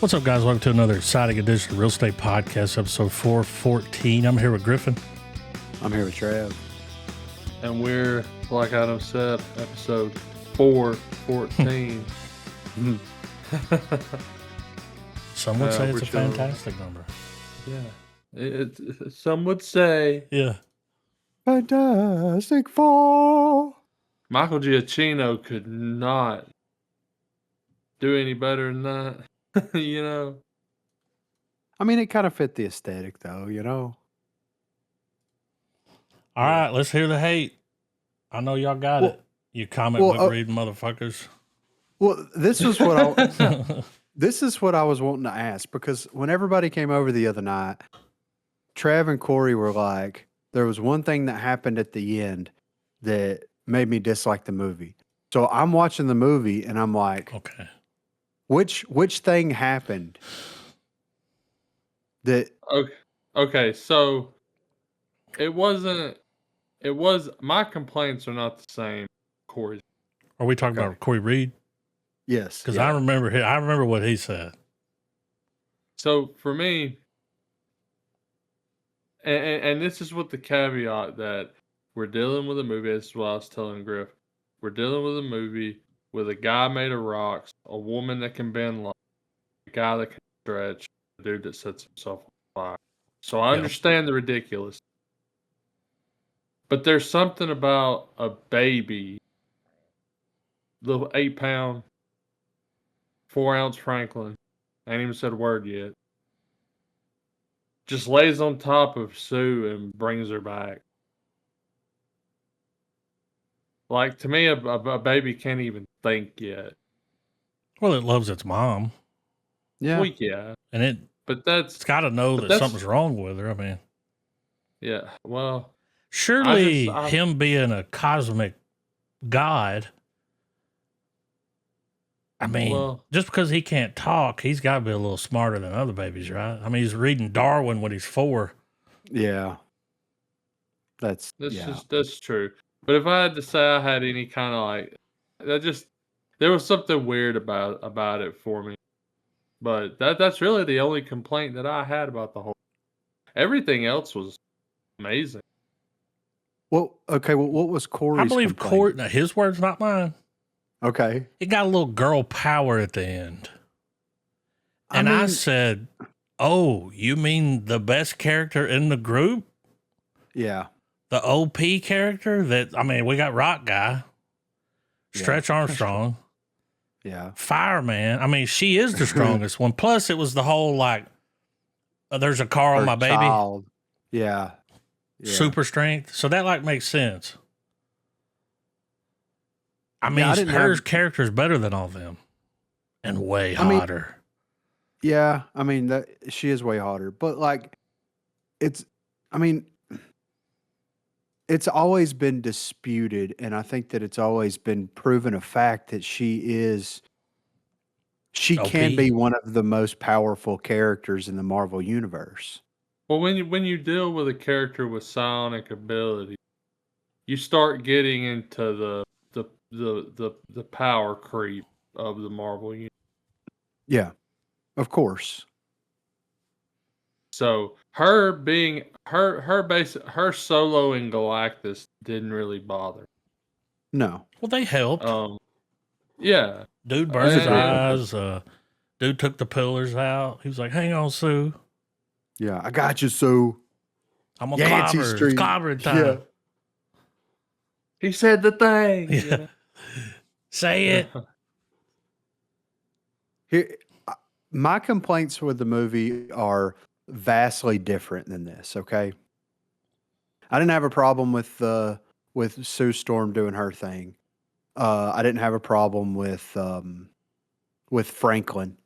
What's up, guys? Welcome to another exciting edition of Real Estate Podcast, episode 414. I'm here with Griffin. I'm here with Trav. And we're, like Adam said, episode 414. Some would say it's a fantastic number. Yeah. Some would say. Yeah. Fantastic Four. Michael Giacchino could not do any better than that. You know? I mean, it kind of fit the aesthetic, though, you know? All right, let's hear the hate. I know y'all got it. You comic book reading motherfuckers. Well, this is what this is what I was wanting to ask, because when everybody came over the other night, Trav and Corey were like, there was one thing that happened at the end that made me dislike the movie. So I'm watching the movie and I'm like, okay, which thing happened that okay, so my complaints are not the same, Corey. Are we talking about Corey Reed? Yes. Because I remember what he said. So for me, and this is with the caveat that we're dealing with a movie, this is what I was telling Griff. We're dealing with a movie with a guy made of rocks, a woman that can bend long, a guy that can stretch, a dude that sets himself on fire. So I understand the ridiculous. But there's something about a baby, little 8-pound, 4-ounce Franklin, I ain't even said a word yet, just lays on top of Sue and brings her back. Like, to me, a baby can't even think yet. Well, it loves its mom. Yeah. Well, yeah. And it's got to know that something's wrong with her. I mean, yeah, well. Surely him being a cosmic god, I mean, just because he can't talk, he's got to be a little smarter than other babies, right? I mean, he's reading Darwin when he's 4. Yeah. That's true. But if I had to say I had any kind of there was something weird about it for me. But that's really the only complaint that I had about the whole. Everything else was amazing. Well, okay. Well, what was Corey's I believe complaint? Corey, his words, not mine. Okay. It got a little girl power at the end. And I said, oh, you mean the best character in the group? Yeah. The OP character we got Rock Guy, Stretch Armstrong. Yeah. Fireman. I mean, she is the strongest one. Plus, it was the whole there's a car on my baby. Child. Yeah. Super strength. So that makes sense. I mean, her character is better than all of them and way hotter. She is way hotter. But it's always been disputed, and I think that it's always been proven a fact that she can be one of the most powerful characters in the Marvel Universe. Well, when you deal with a character with psionic ability, you start getting into the power creep of the Marvel Universe. Yeah, of course. So her being her solo in Galactus didn't really bother. No. Well, they helped. Yeah. Dude burned his eyes. Dude took the pillars out. He was like, "Hang on, Sue." Yeah, I got you, Sue. I'm gonna clobber. It's clobbering time. Yeah. He said the thing. Yeah. You know? Say it. Here, my complaints with the movie are vastly different than this. Okay, I didn't have a problem with Sue Storm doing her thing. I didn't have a problem with Franklin.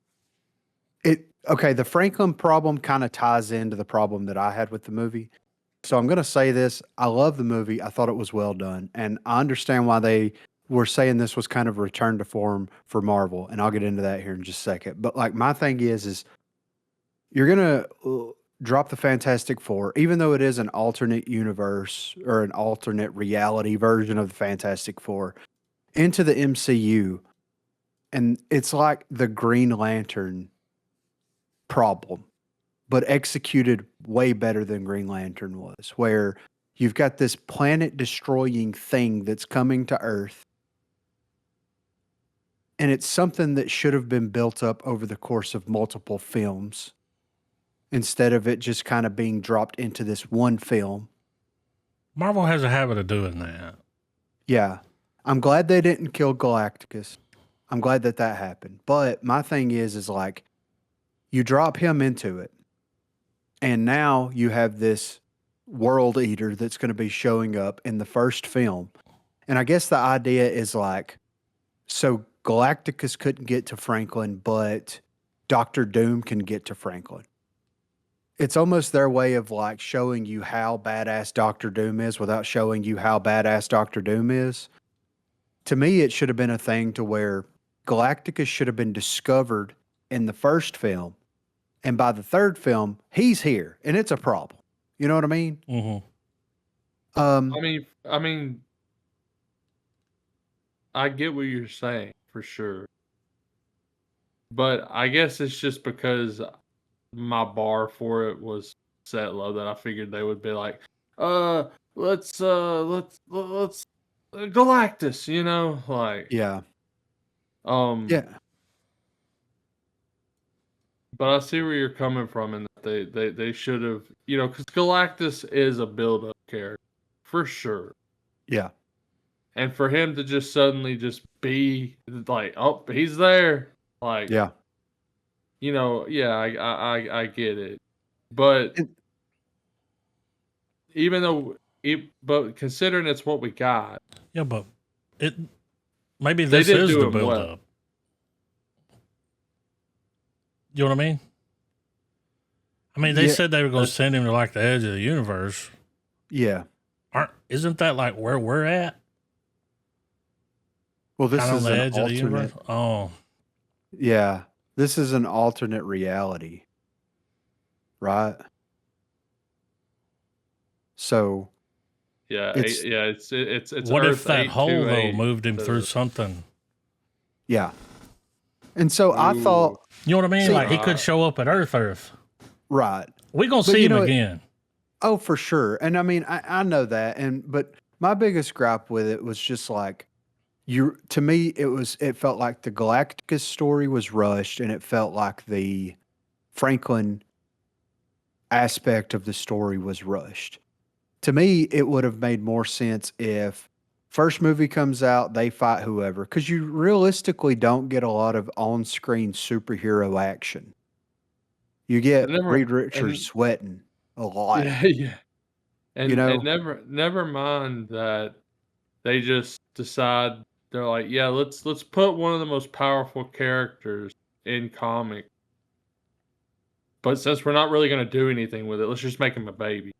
The Franklin problem kind of ties into the problem that I had with the movie. So I'm going to say this. I love the movie. I thought it was well done. And I understand why they were saying this was kind of a return to form for Marvel. And I'll get into that here in just a second. But my thing is you're going to drop the Fantastic Four, even though it is an alternate universe or an alternate reality version of the Fantastic Four, into the MCU. And it's like the Green Lantern problem, but executed way better than Green Lantern was, where you've got this planet destroying thing that's coming to Earth. And it's something that should have been built up over the course of multiple films instead of it just kind of being dropped into this one film. Marvel has a habit of doing that. Yeah. I'm glad they didn't kill Galactus. I'm glad that happened. But my thing is like, you drop him into it, and now you have this world eater that's going to be showing up in the first film. And I guess the idea is like, so Galactus couldn't get to Franklin, but Doctor Doom can get to Franklin. It's almost their way of like showing you how badass Doctor Doom is without showing you how badass Doctor Doom is. To me, it should have been a thing to where Galactus should have been discovered in the first film. And by the third film, he's here and it's a problem. You know what I mean? Mm-hmm. I mean, I get what you're saying for sure. But I guess it's just because my bar for it was set low that I figured they would be like, let's Galactus, you know, like, Yeah. yeah. Yeah. But I see where you're coming from, and that they should have, you know, because Galactus is a build-up character for sure, Yeah. and for him to just suddenly just be like, oh, he's there, like, Yeah. you know, yeah, I get it, but And- even though but considering it's what we got, Yeah, but maybe They this did is do the it build well. up. You know what I mean? I mean, they Yeah, said they were going to send him to like the edge of the universe. Yeah. Isn't that like where we're at? Well, this Kind of is on the an edge of the universe. alternate. Oh, Yeah. This is an alternate reality. Right? So yeah, It's- it's what Earth if that hole though 828 moved him to- through something? yeah. And so I Ooh. thought, You know what I mean? See- Like he could show up at Earth. right. We're gonna But see you him know, again. Oh, for sure. And I mean, I know that. But my biggest gripe with it was just like, to me, it felt like the Galactus story was rushed, and it felt like the Franklin aspect of the story was rushed. To me, it would have made more sense if first movie comes out, they fight whoever, because you realistically don't get a lot of on-screen superhero action. You get never- Reed Richards and- sweating a lot. Yeah. And, You know? and never mind that they just decide they're like, yeah, let's put one of the most powerful characters in comic. But since we're not really going to do anything with it, let's just make him a baby.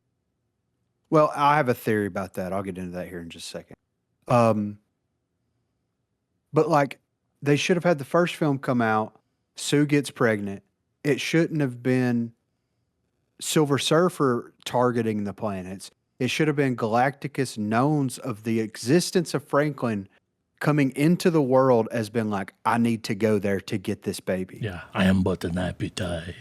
Well, I have a theory about that. I'll get into that here in just a second. But like, they should have had the first film come out. Sue gets pregnant. It shouldn't have been Silver Surfer targeting the planets. It should have been Galacticus knowns of the existence of Franklin coming into the world as been like, I need to go there to get this baby. Yeah, I am but an appetite.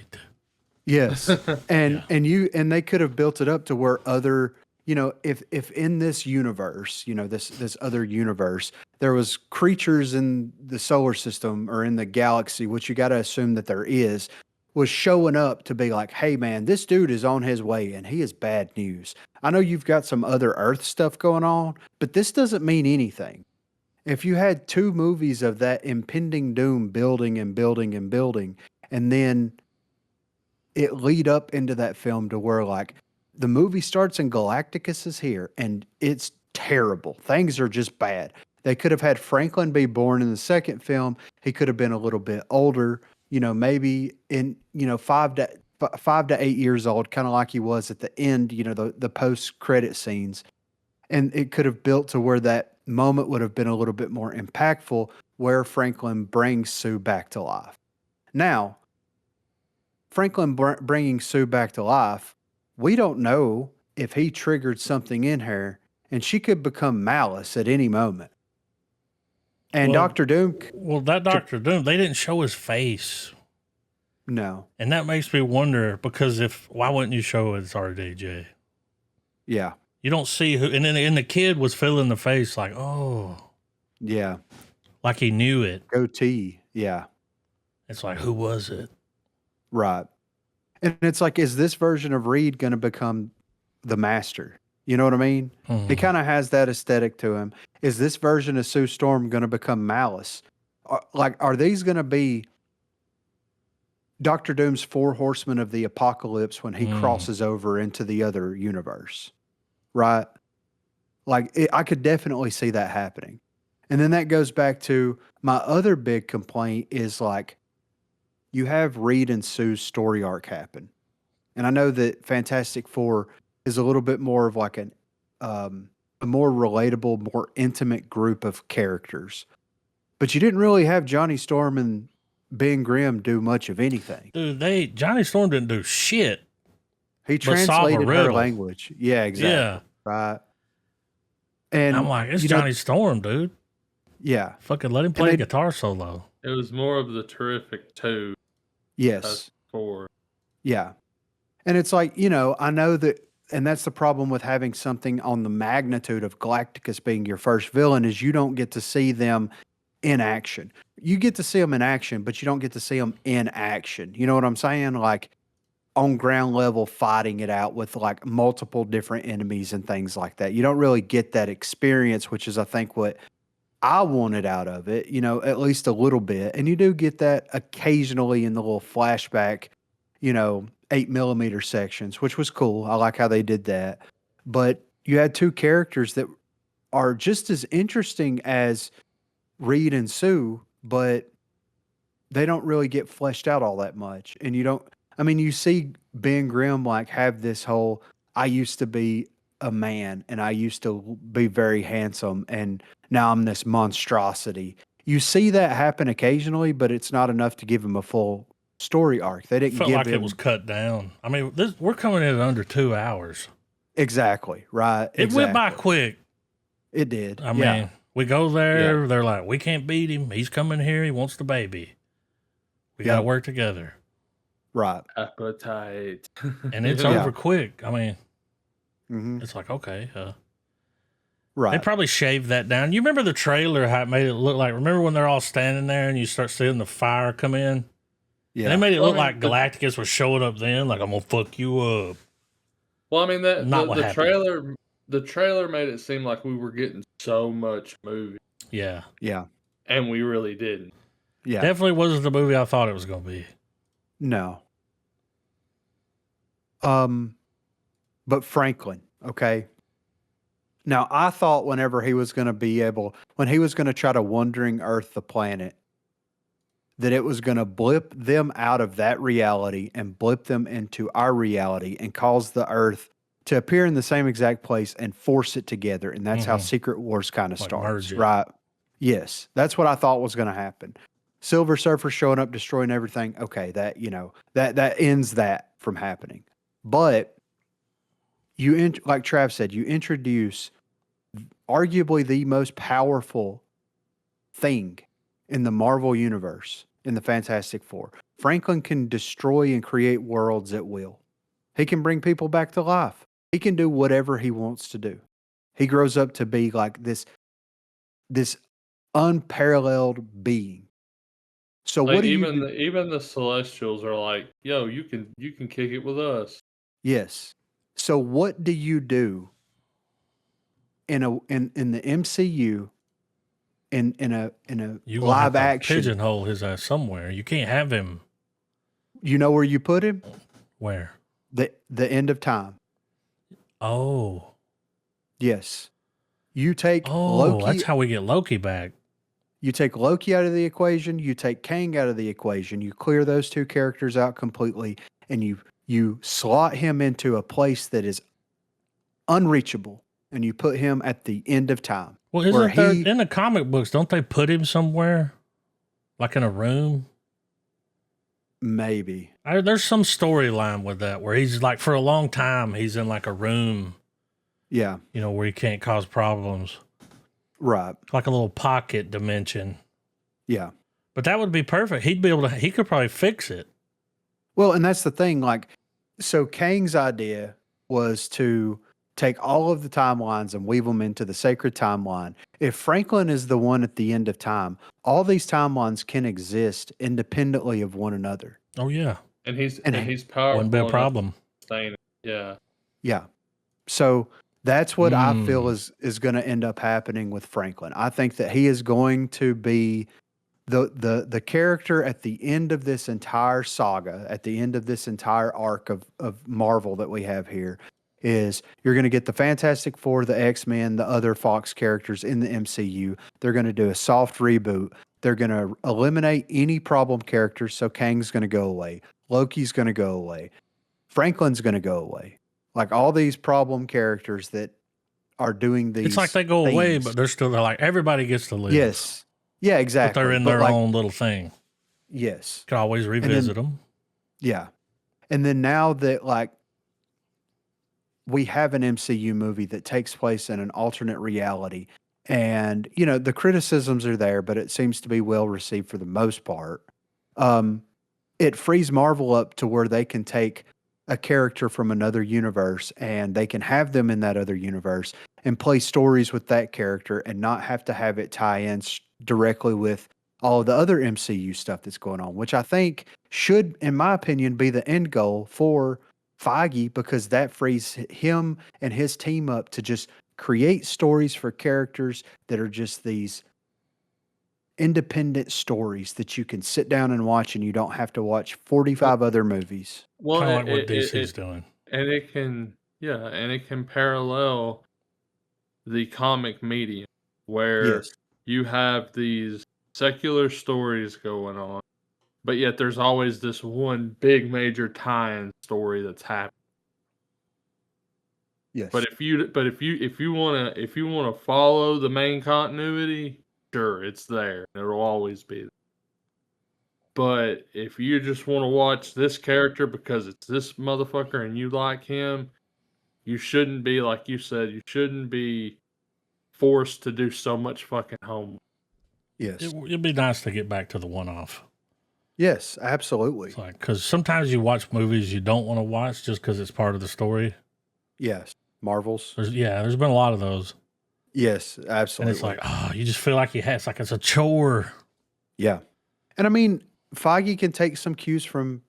Yes. And they could have built it up to where other, you know, if in this universe, you know, this other universe, there was creatures in the solar system or in the galaxy, which you got to assume that there is, was showing up to be like, hey man, this dude is on his way and he is bad news. I know you've got some other Earth stuff going on, but this doesn't mean anything. If you had 2 movies of that impending doom building and building and building, and then it lead up into that film to where like the movie starts and Galacticus is here and it's terrible. Things are just bad. They could have had Franklin be born in the second film. He could have been a little bit older, you know, maybe in, you know, 5 to 8 years old, kind of like he was at the end, you know, the post credit scenes. And it could have built to where that moment would have been a little bit more impactful, where Franklin brings Sue back to life. Now, Franklin bringing Sue back to life, we don't know if he triggered something in her, and she could become Malice at any moment. And Well- Doctor Doom, Well, that Doctor Doom, they didn't show his face. No. And that makes me wonder, because why wouldn't you show it's RDJ? Yeah. You don't see who, and then the kid was filling the face like, oh, Yeah. like he knew it. Goatee. Yeah. It's like, who was it? Right. And it's like, is this version of Reed going to become the master? You know what I mean? He kind of has that aesthetic to him. Is this version of Sue Storm going to become Malice? Are these going to be Doctor Doom's 4 horsemen of the apocalypse when he crosses over into the other universe? Right? I could definitely see that happening. And then that goes back to my other big complaint is like, you have Reed and Sue's story arc happen. And I know that Fantastic Four is a little bit more of like a more relatable, more intimate group of characters. But you didn't really have Johnny Storm and Ben Grimm do much of anything. Dude, Johnny Storm didn't do shit. He solve a translated her riddle. language. Yeah, exactly. Yeah. Right. And I'm like, it's you know, Johnny Storm, dude. Yeah. Fucking let him play a guitar solo. It was more of the Terrific 2 Yes. as 4. Yeah. And it's like, I know that, and that's the problem with having something on the magnitude of Galacticus being your first villain, is you don't get to see them in action. You get to see them in action, but you don't get to see them in action. You know what I'm saying? Like on ground level, fighting it out with like multiple different enemies and things like that. You don't really get that experience, which is, I think, what I wanted out of it, at least a little bit. And you do get that occasionally in the little flashback, 8mm sections, which was cool. I like how they did that. But you had 2 characters that are just as interesting as Reed and Sue, but they don't really get fleshed out all that much. And you see Ben Grimm like have this whole, I used to be a man and I used to be very handsome and now I'm this monstrosity. You see that happen occasionally, but it's not enough to give him a full story arc. They didn't Felt give like him it was cut down. I mean, we're coming in at under 2 hours. exactly right. It went by quick. It did. I mean, we go there. Yeah. They're like, we can't beat him. He's coming here. He wants the baby. We got to work together. Right. Appetite. And it's Yeah. over quick. I mean, Mm-hmm. it's like, okay. Right. They probably shaved that down. You remember the trailer, how it made it look like? Remember when they're all standing there and you start seeing the fire come in? Yeah. They made it Well, look I mean, like Galacticus was showing up then, like, I'm going to fuck you up. Well, I mean, Not what the happened. the trailer made it seem like we were getting so much movie, Yeah. Yeah. and we really didn't. Yeah. Definitely wasn't the movie I thought it was going to be. No. But Franklin, okay. Now I thought whenever he was going to when he was going to try to Wandering Earth the planet, that it was going to blip them out of that reality and blip them into our reality and cause the Earth to appear in the same exact place and force it together. And that's how Mhm. Secret Wars kind of Like starts, merge it. right? Yes. That's what I thought was going to happen. Silver Surfer showing up, destroying everything. Okay. That, that ends that from happening. But like Trav said, you introduce arguably the most powerful thing in the Marvel universe, in the Fantastic Four. Franklin can destroy and create worlds at will. He can bring people back to life. He can do whatever he wants to do. He grows up to be like this unparalleled being. So Like what do you even do? even the Celestials are like, "Yo, you can kick it with us." Yes. So what do you do in the MCU in a You gonna have live to action? pigeonhole his ass somewhere. You can't have him You know where you put him? where? The end of time. Oh. Yes. You take Oh, Loki. that's how we get Loki back. You take Loki out of the equation. You take Kang out of the equation. You clear those 2 characters out completely, and you slot him into a place that is unreachable, and you put him at the end of time. Well, where isn't there he- in the comic books, don't they put him somewhere? Like in a room? Maybe. There's some storyline with that where he's like, for a long time, he's in like a room, Yeah. where he can't cause problems. Right. Like a little pocket dimension. Yeah. But that would be perfect. He could probably fix it. Well, and that's the thing. Like, so Kang's idea was to take all of the timelines and weave them into the sacred timeline. If Franklin is the one at the end of time, all these timelines can exist independently of one another. Oh yeah, And he's And and he's powerful wouldn't be a enough problem. to sustain it. Yeah. yeah. So that's what I feel Mm. is going to end up happening with Franklin. I think that he is going to be the character at the end of this entire saga, at the end of this entire arc of Marvel that we have here, is you're going to get the Fantastic Four, the X-Men, the other Fox characters in the MCU. They're going to do a soft reboot. They're going to eliminate any problem characters. So Kang's going to go away. Loki's going to go away. Franklin's going to go away. Like all these problem characters that are doing these. It's like they go away, things. but they're still there. Like everybody gets to live. Yes. Yeah, but exactly. they're in But their like, own little thing. yes. Can always revisit them. Yeah. And then now that like we have an MCU movie that takes place in an alternate reality and you know the criticisms are there but it seems to be well received for the most part. It frees Marvel up to where they can take a character from another universe and they can have them in that other universe and play stories with that character and not have to have it tie in directly with all of the other MCU stuff that's going on, which I think should, in my opinion, be the end goal for Feige because that frees him and his team up to just create stories for characters that are just these independent stories that you can sit down and watch and you don't have to watch 45 other movies. Well, Kind of like what it, DC's it, doing. and it can, yeah, and it can parallel the comic medium where Yes. you have these secular stories going on, but yet there's always this one big major tie-in story that's happening. Yes. But if you wanna follow the main continuity, sure, it's there. It'll always be there. But if you just want to watch this character because it's this motherfucker and you like him, you shouldn't be, like you said, you shouldn't be forced to do so much fucking homework. Yes. It'd be nice to get back to the one-off. Yes, absolutely. It's like because sometimes you watch movies you don't want to watch just because it's part of the story. Yes. Marvels. There's been a lot of those, Yes, and absolutely. it's like, oh, you just feel like it's like it's a chore. Yeah. And I mean, Feige can take some cues from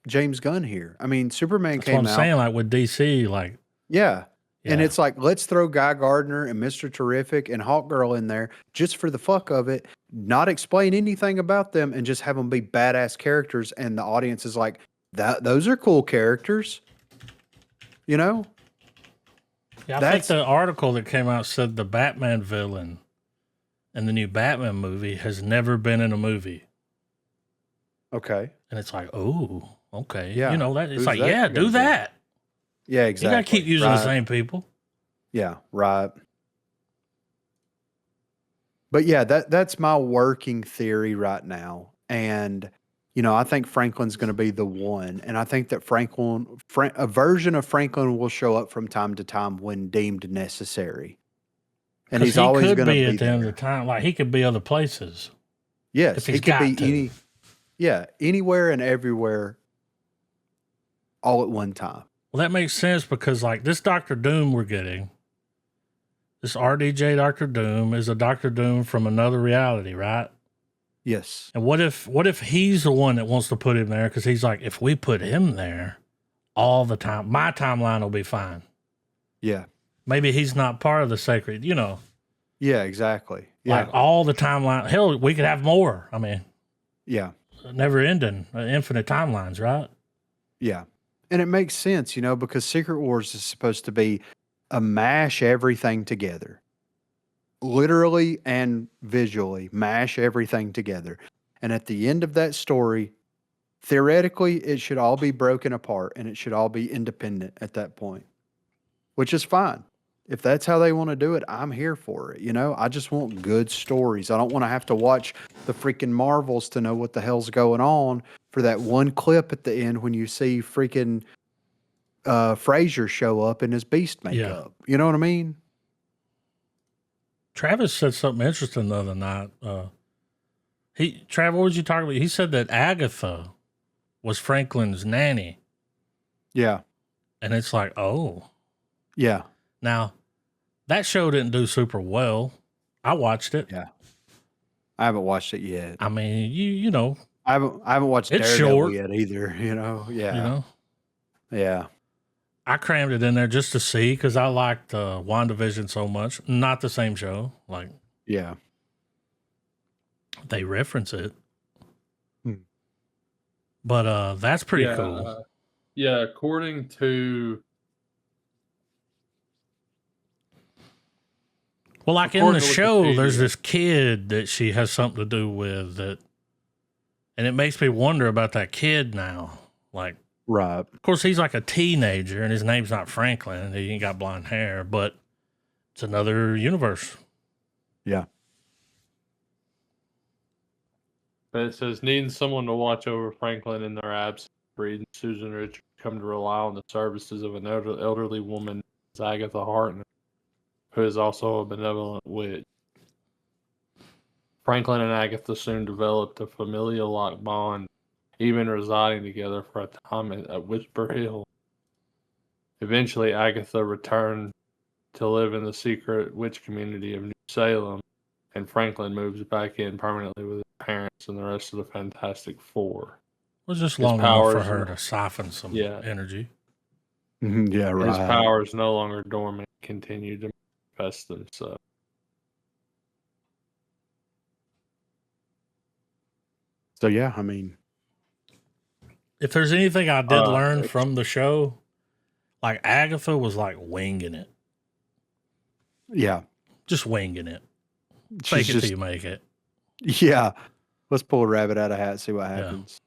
James Gunn here. I mean, Superman That's what came I'm out. saying. Like with DC, like Yeah. And yeah. it's like, let's throw Guy Gardner and Mr. Terrific and Hawkgirl in there just for the fuck of it, not explain anything about them and just have them be badass characters. And the audience is like, those are cool characters. You know? Yeah, I think That's- the article that came out said the Batman villain in the new Batman movie has never been in a movie. Okay. And it's like, oh, okay. Yeah. You know, that it's Who's like, that yeah, gonna do be? that. Yeah, You exactly. got to keep using Right. the same people. Yeah, right. But yeah, that's my working theory right now. And you know, I think Franklin's going to be the one, and I think that a version of Franklin will show up from time to time when deemed necessary. And 'Cause he's he always could going to be be at the end of there. the time. Like he could be other places. Yes, if he he's could be got to. anywhere and everywhere all at one time. Well, that makes sense because like this Doctor Doom we're getting, this RDJ Doctor Doom is a Doctor Doom from another reality, right? Yes. And what if he's the one that wants to put him there? Because he's like, if we put him there all the time, my timeline will be fine. Yeah. Maybe he's not part of the sacred, you know, Yeah, exactly. Yeah. like all the timeline. Hell, we could have more. I mean, Yeah. never ending, infinite timelines, right? Yeah. And it makes sense, you know, because Secret Wars is supposed to be a mash everything together. Literally and visually mash everything together. And at the end of that story, theoretically, it should all be broken apart and it should all be independent at that point, which is fine. If that's how they want to do it, I'm here for it. You know, I just want good stories. I don't want to have to watch the freaking Marvels to know what the hell's going on for that one clip at the end when you see freaking Frazier show up in his beast makeup. You know what I mean? Travis said something interesting the other night. Trav, what was you talking about? He said that Agatha was Franklin's nanny. Yeah. And it's like, oh. Yeah. Now, that show didn't do super well. I watched it. Yeah. I haven't watched it yet. I mean, you know. I haven't watched It's Daredevil short. yet either, you know. Yeah. You know? Yeah. I crammed it in there just to see because I liked WandaVision so much. Not the same show. Like, Yeah. they reference it. Hmm. But that's pretty cool. Yeah, according to... Well, like in the show, there's this kid that she has something to do with that. And it makes me wonder about that kid now. Like, right. Of course, he's like a teenager and his name's not Franklin and he ain't got blonde hair, but it's another universe. Yeah. But it says, needing someone to watch over Franklin in their absence, Reed and Susan Richards come to rely on the services of an elderly woman, Agatha Hartnett, who is also a benevolent witch. Franklin and Agatha soon developed a familial-like bond, even residing together for a time at Whisper Hill. Eventually, Agatha returned to live in the secret witch community of New Salem, and Franklin moves back in permanently with his parents and the rest of the Fantastic Four. It was just long enough for her to siphon some energy. Yeah, right. His powers no longer dormant, continue to manifest themselves. So yeah, I mean, if there's anything I did learn from the show, like Agatha was like winging it. Yeah, just winging it. Fake it till you make it. Yeah, let's pull a rabbit out of a hat, see what happens.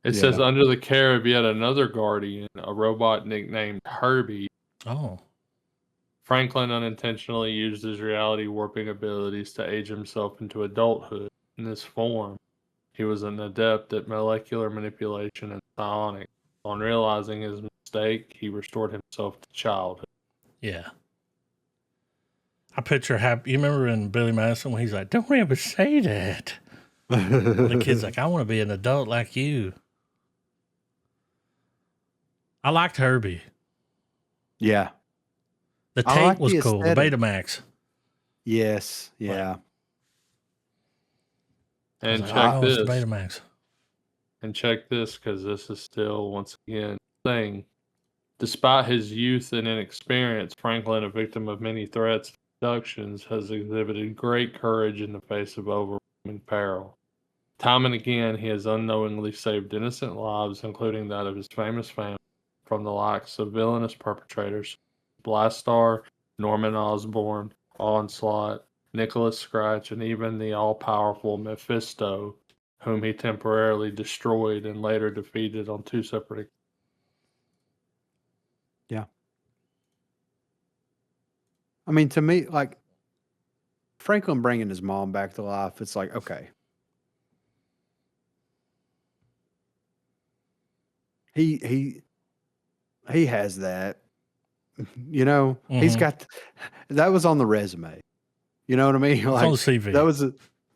It says under the care of yet another guardian, a robot nicknamed Herbie. Oh. Franklin unintentionally used his reality warping abilities to age himself into adulthood. In this form, he was an adept at molecular manipulation and psionics. On realizing his mistake, he restored himself to childhood. Yeah. I picture happy. You remember in Billy Madison when he's like, "Don't ever say that." The kid's like, "I want to be an adult like you." I liked Herbie. Yeah. The tape was cool. The Betamax. Yes. Yeah. And like, check this. Betamax. And check this, because this is still, once again, a thing. Despite his youth and inexperience, Franklin, a victim of many threats and abductions, has exhibited great courage in the face of overwhelming peril. Time and again, he has unknowingly saved innocent lives, including that of his famous family, from the likes of villainous perpetrators, Blastar, Norman Osborn, Onslaught, Nicholas Scratch, and even the all-powerful Mephisto, whom he temporarily destroyed and later defeated on 2 separate occasions. Yeah. I mean, to me, like, Franklin bringing his mom back to life, it's like, okay. He has that. You know, he's got that was on the resume. You know what I mean? Like, it's on the CV. That was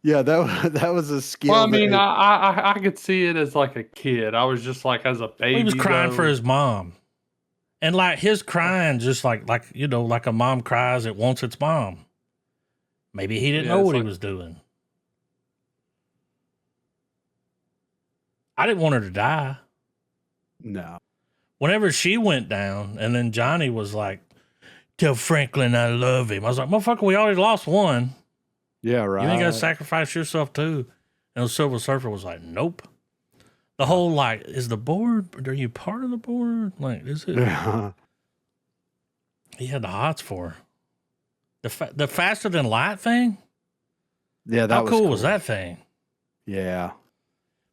that was a skill. Well, I mean, I could see it as like a kid. I was just like, as a baby, he was crying for his mom, and like his crying, just like you know, like a mom cries, it wants its mom. Maybe he didn't know what he was doing. I didn't want her to die. No. Whenever she went down, and then Johnny was like, "Tell Franklin I love him." I was like, "Motherfucker, we already lost one. Yeah, right. You ain't got to sacrifice yourself too." And the Silver Surfer was like, "Nope." The whole like, is the board? Are you part of the board? Like, is it? He had the hots for her. The faster than light thing. Yeah, that how was cool was that thing? Yeah.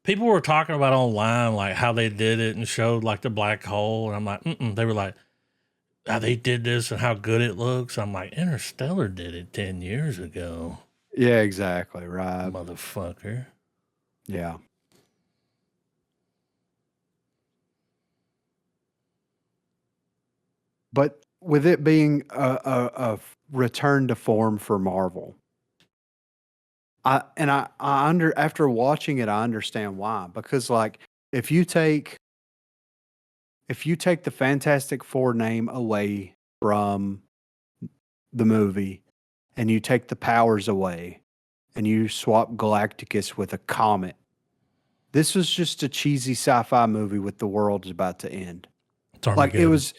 People were talking about online, like how they did it and showed like the black hole. And I'm like, they were like, how they did this and how good it looks. I'm like, Interstellar did it 10 years ago. Yeah, exactly. Right. Motherfucker. Yeah. But with it being a return to form for Marvel, after watching it, I understand why. Because like if you take the Fantastic Four name away from the movie and you take the powers away and you swap Galacticus with a comet, this was just a cheesy sci-fi movie with the world is about to end. It's Like it Armageddon. was,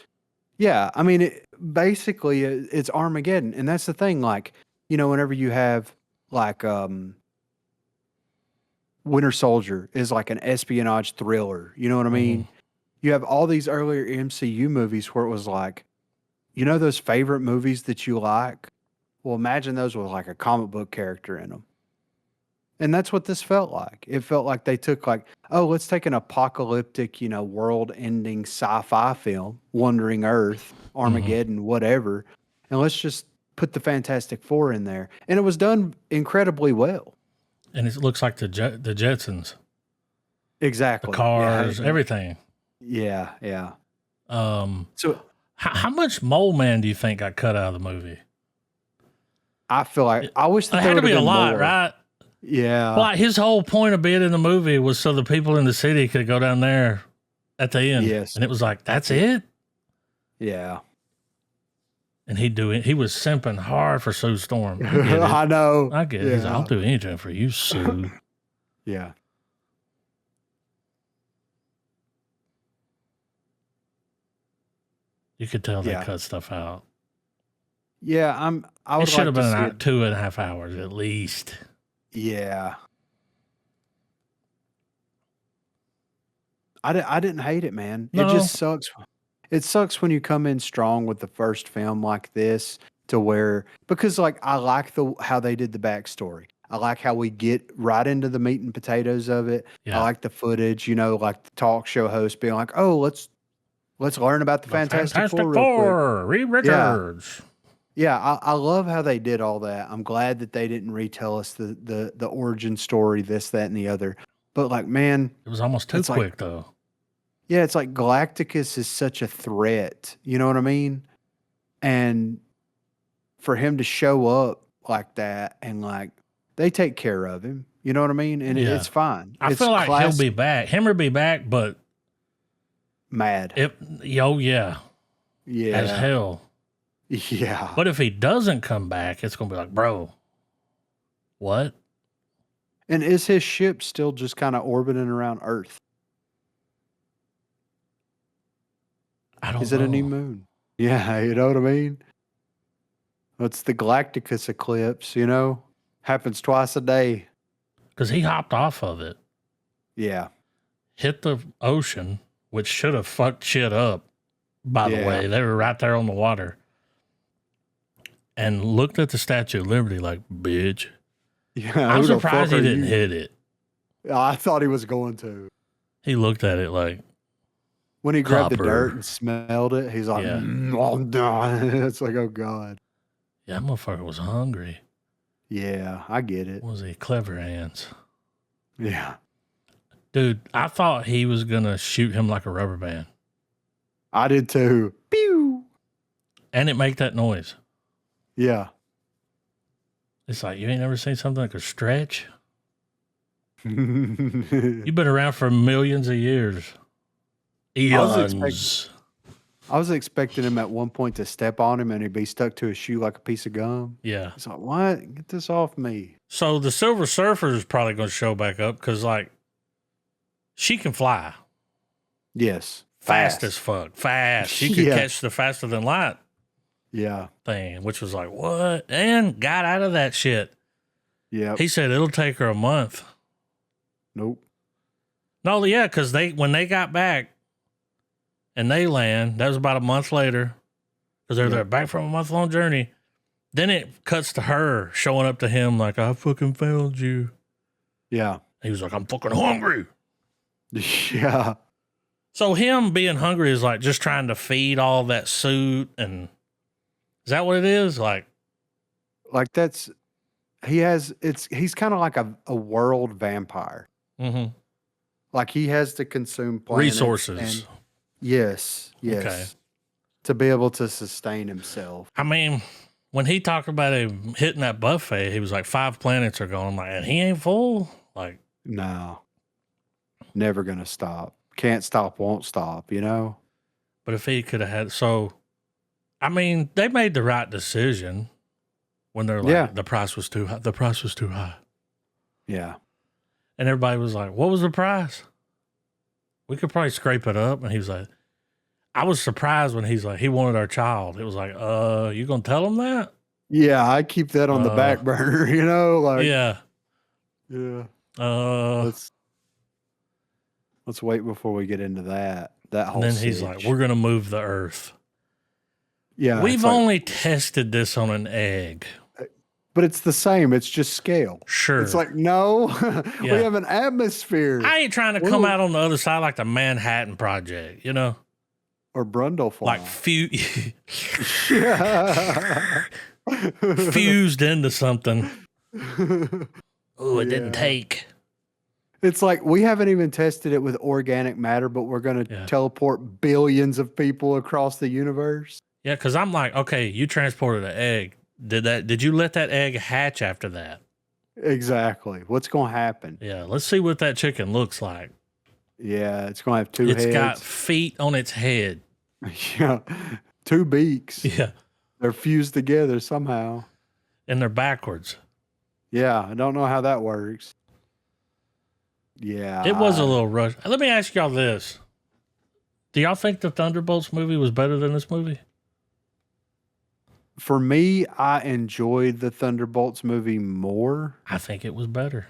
yeah. I mean, basically it's Armageddon, and that's the thing. Like, whenever you have like Winter Soldier is like an espionage thriller. You know what I mean? You have all these earlier MCU movies where it was like, those favorite movies that you like. Well, imagine those with like a comic book character in them. And that's what this felt like. It felt like they took like, oh, let's take an apocalyptic, world-ending sci-fi film, Wandering Earth, Armageddon, whatever, and let's just put the Fantastic Four in there. And it was done incredibly well. And it looks like the Jetsons, Exactly. the cars, Yeah. everything. Yeah, yeah. So how much Mole Man do you think got cut out of the movie? I feel like I wish that It there had to would be have a been lot, more. right? Yeah. Like his whole point of being in the movie was so the people in the city could go down there at the end. Yes. And it was like, that's it? Yeah. And he was simping hard for Sue Storm. I get it. I know. I get it. He's like, I'll do anything for you, Sue. Yeah. You could tell they Yeah. cut stuff out. Yeah, I It would should like have to been see out 2.5 hours at least. Yeah. I didn't hate it, man. No. It just sucks. It sucks when you come in strong with the first film like this to where, because like I like how they did the backstory. I like how we get right into the meat and potatoes of it. Yeah. I like the footage, like the talk show host being like, "Oh, let's learn about the Fantastic Four real quick." Four, Reed Richards. Yeah, I love how they did all that. I'm glad that they didn't retell us the origin story, this, that, and the other. But like, man, It was almost too It's like- quick though. yeah, it's like Galacticus is such a threat. You know what I mean? And for him to show up like that and like they take care of him. You know what I mean? And Yeah. it's fine. I It's feel like he'll classic be back. Himmer be back, but mad. yeah. As Yeah. hell. Yeah. But if he doesn't come back, it's gonna be like, bro, what? And is his ship still just kind of orbiting around Earth? I don't Is know. it a new moon? Yeah, you know what I mean? It's the Galacticus eclipse, happens twice a day. Because he hopped off of it, Yeah. hit the ocean, which should have fucked shit up, by the Yeah. way. They were right there on the water. And looked at the Statue of Liberty like, bitch. Yeah. I'm who the surprised fuck he are didn't you? hit it. I thought he was going to. He looked at it like, When he grabbed the Copper. dirt and smelled it, he's like, Yeah. oh, no. It's like, oh, God. yeah, that motherfucker was hungry. Yeah, I get it. Was he clever hands? Yeah. Dude, I thought he was going to shoot him like a rubber band. I did too. Pew. And it make that noise. Yeah. It's like, you ain't never seen something that could stretch? I You've been around for millions of years. was Eons. was expecting him at one point to step on him and he'd be stuck to his shoe like a piece of gum. Yeah. He's like, what? Get this off me. So the Silver Surfer is probably going to show back up because, like, she can fly Yes. fast as fuck. Fast. She could Yeah. catch the faster than light Yeah. thing, which was like, what? And got out of that shit. Yeah. He said it'll take her a month. Nope. No, yeah, because when they got back and they land, that was about a month later because they're Yep. back from a month-long journey. Then it cuts to her showing up to him like, I fucking found you. Yeah. He was like, I'm fucking hungry. Yeah. So him being hungry is like just trying to feed all that suit, and is that what it is? Like, Like he's kind of like a world vampire. Like he has to consume planets resources. and- yes. Okay. To be able to sustain himself. I mean, when he talked about him hitting that buffet, he was like, 5 planets are gone. I'm like, and he ain't full. Like, No. never gonna stop. Can't stop, won't stop. You know. But if he could have had, so I mean, they made the right decision when they're like, Yeah. the price was too high. The price was too high. Yeah. And everybody was like, what was the price? We could probably scrape it up. And he was like, I was surprised when he's like, he wanted our child. It was like, you gonna tell him that? Yeah, I keep that on the back burner. You know, like Yeah. yeah. And Let's wait before we get into that. That whole. then he's like, we're gonna move the earth. Yeah, We've it's like- only tested this on an egg. but it's the same. It's just scale. Sure. It's like no, we Yeah. have an atmosphere. I ain't trying to come out on the other side like the Manhattan Project, you know? Or Brundlefly. Like yeah. fused into something. Oh, it didn't Yeah. take. It's like we haven't even tested it with organic matter, but we're going to Yeah. teleport billions of people across the universe. Yeah, because I'm like, okay, you transported an egg. Did you let that egg hatch after that? Exactly. What's going to happen? Yeah, let's see what that chicken looks like. Yeah, it's going to have two It's heads. got feet on its head. Yeah, two beaks. Yeah, They're fused together somehow. and they're backwards. Yeah, I don't know how that works. Yeah. It was a little rush. Let me ask y'all this. Do y'all think the Thunderbolts movie was better than this movie? For me, I enjoyed the Thunderbolts movie more. I think it was better.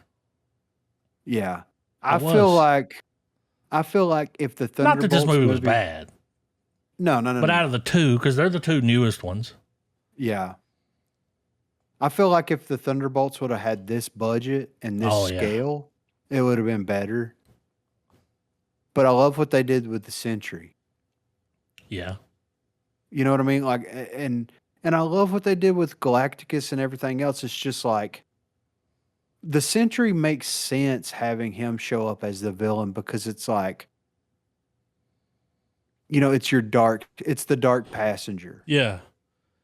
Yeah. I It feel was. like if the Not Thunderbolts that this movie was bad, No, but no. out of the two, because they're the two newest ones. Yeah. I feel like if the Thunderbolts would have had this budget and this Oh, yeah. scale, it would have been better. But I love what they did with the Sentry. Yeah. You know what I mean? Like, and I love what they did with Galacticus and everything else. It's just like the Sentry makes sense having him show up as the villain because it's like, it's the dark passenger. Yeah.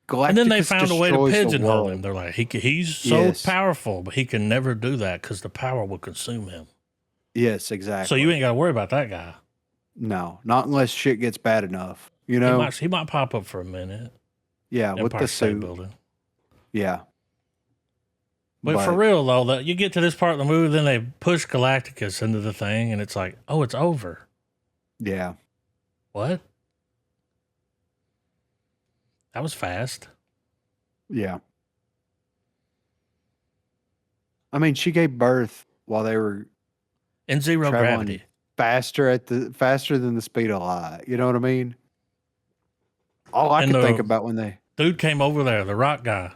Galacticus And then they found a way to destroys the pigeonhole world. him. They're like, he's so Yes. powerful, but he can never do that because the power will consume him. Yes, exactly. So you ain't got to worry about that guy. No, not unless shit gets bad enough. You He know? might pop up for a minute. Yeah, with Empire the State suit. Building. Yeah. But for real though, you get to this part of the movie, then they push Galacticus into the thing, and it's like, oh, it's over. Yeah. What? That was fast. Yeah. I mean, she gave birth while they were In zero Traveling. gravity. faster than the speed of light. You know what I mean? All I And could think the- about when they Dude came over there, the rock guy.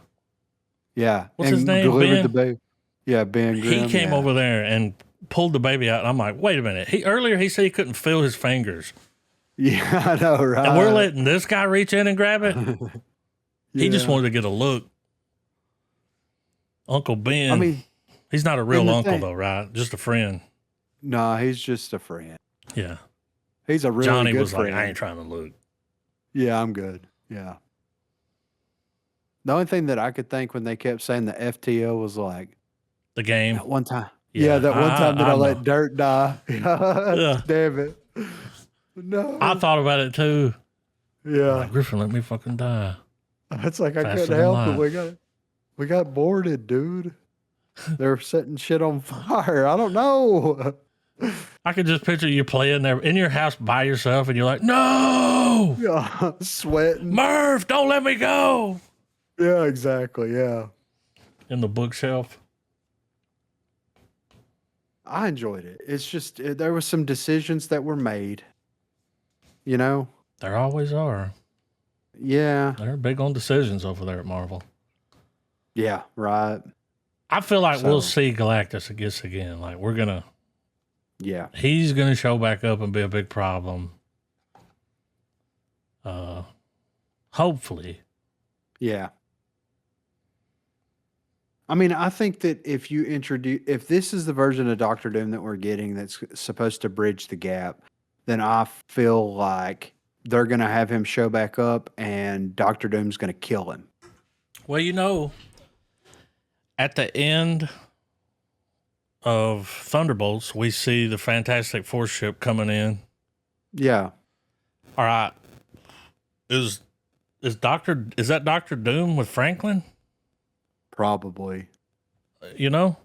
and What's his name? delivered Ben? the baby. Yeah, Ben Grimm. He came yeah. over there and pulled the baby out. And I'm like, wait a minute. Earlier he said he couldn't feel his fingers. Yeah, I know, right? And we're letting this guy reach in and grab it. He just Yeah. wanted to get a look. Uncle Ben. I mean, he's not a real and the uncle thing- though, right? Just a friend. no, he's just a friend. Yeah. He's a really Johnny good was friend. like, I ain't trying to look. Yeah, I'm good. Yeah. The only thing that I could think when they kept saying the FTO was like The game. that one time. Yeah, Yeah, that one time that I know. let Dirt die. Yeah. Damn it. No. I thought about it too. yeah. Like, Griffin, let me fucking die. It's like I Faster couldn't than help it. light. We got boarded, dude. They're setting shit on fire. I don't know. I could just picture you playing there in your house by yourself and you're like, no, Yeah, sweating. Murph, don't let me go. Yeah, exactly. Yeah. In the bookshelf. I enjoyed it. It's just there was some decisions that were made. You know? There always are. Yeah. They're big on decisions over there at Marvel. Yeah, right. I feel like we'll So- see Galactus again. Like Yeah. he's gonna show back up and be a big problem. Hopefully. Yeah. I mean, I think that if this is the version of Doctor Doom that we're getting that's supposed to bridge the gap, then I feel like they're going to have him show back up and Doctor Doom's going to kill him. Well, at the end of Thunderbolts, we see the Fantastic Four ship coming in. Yeah. All right. Is that Doctor Doom with Franklin? Probably. You know?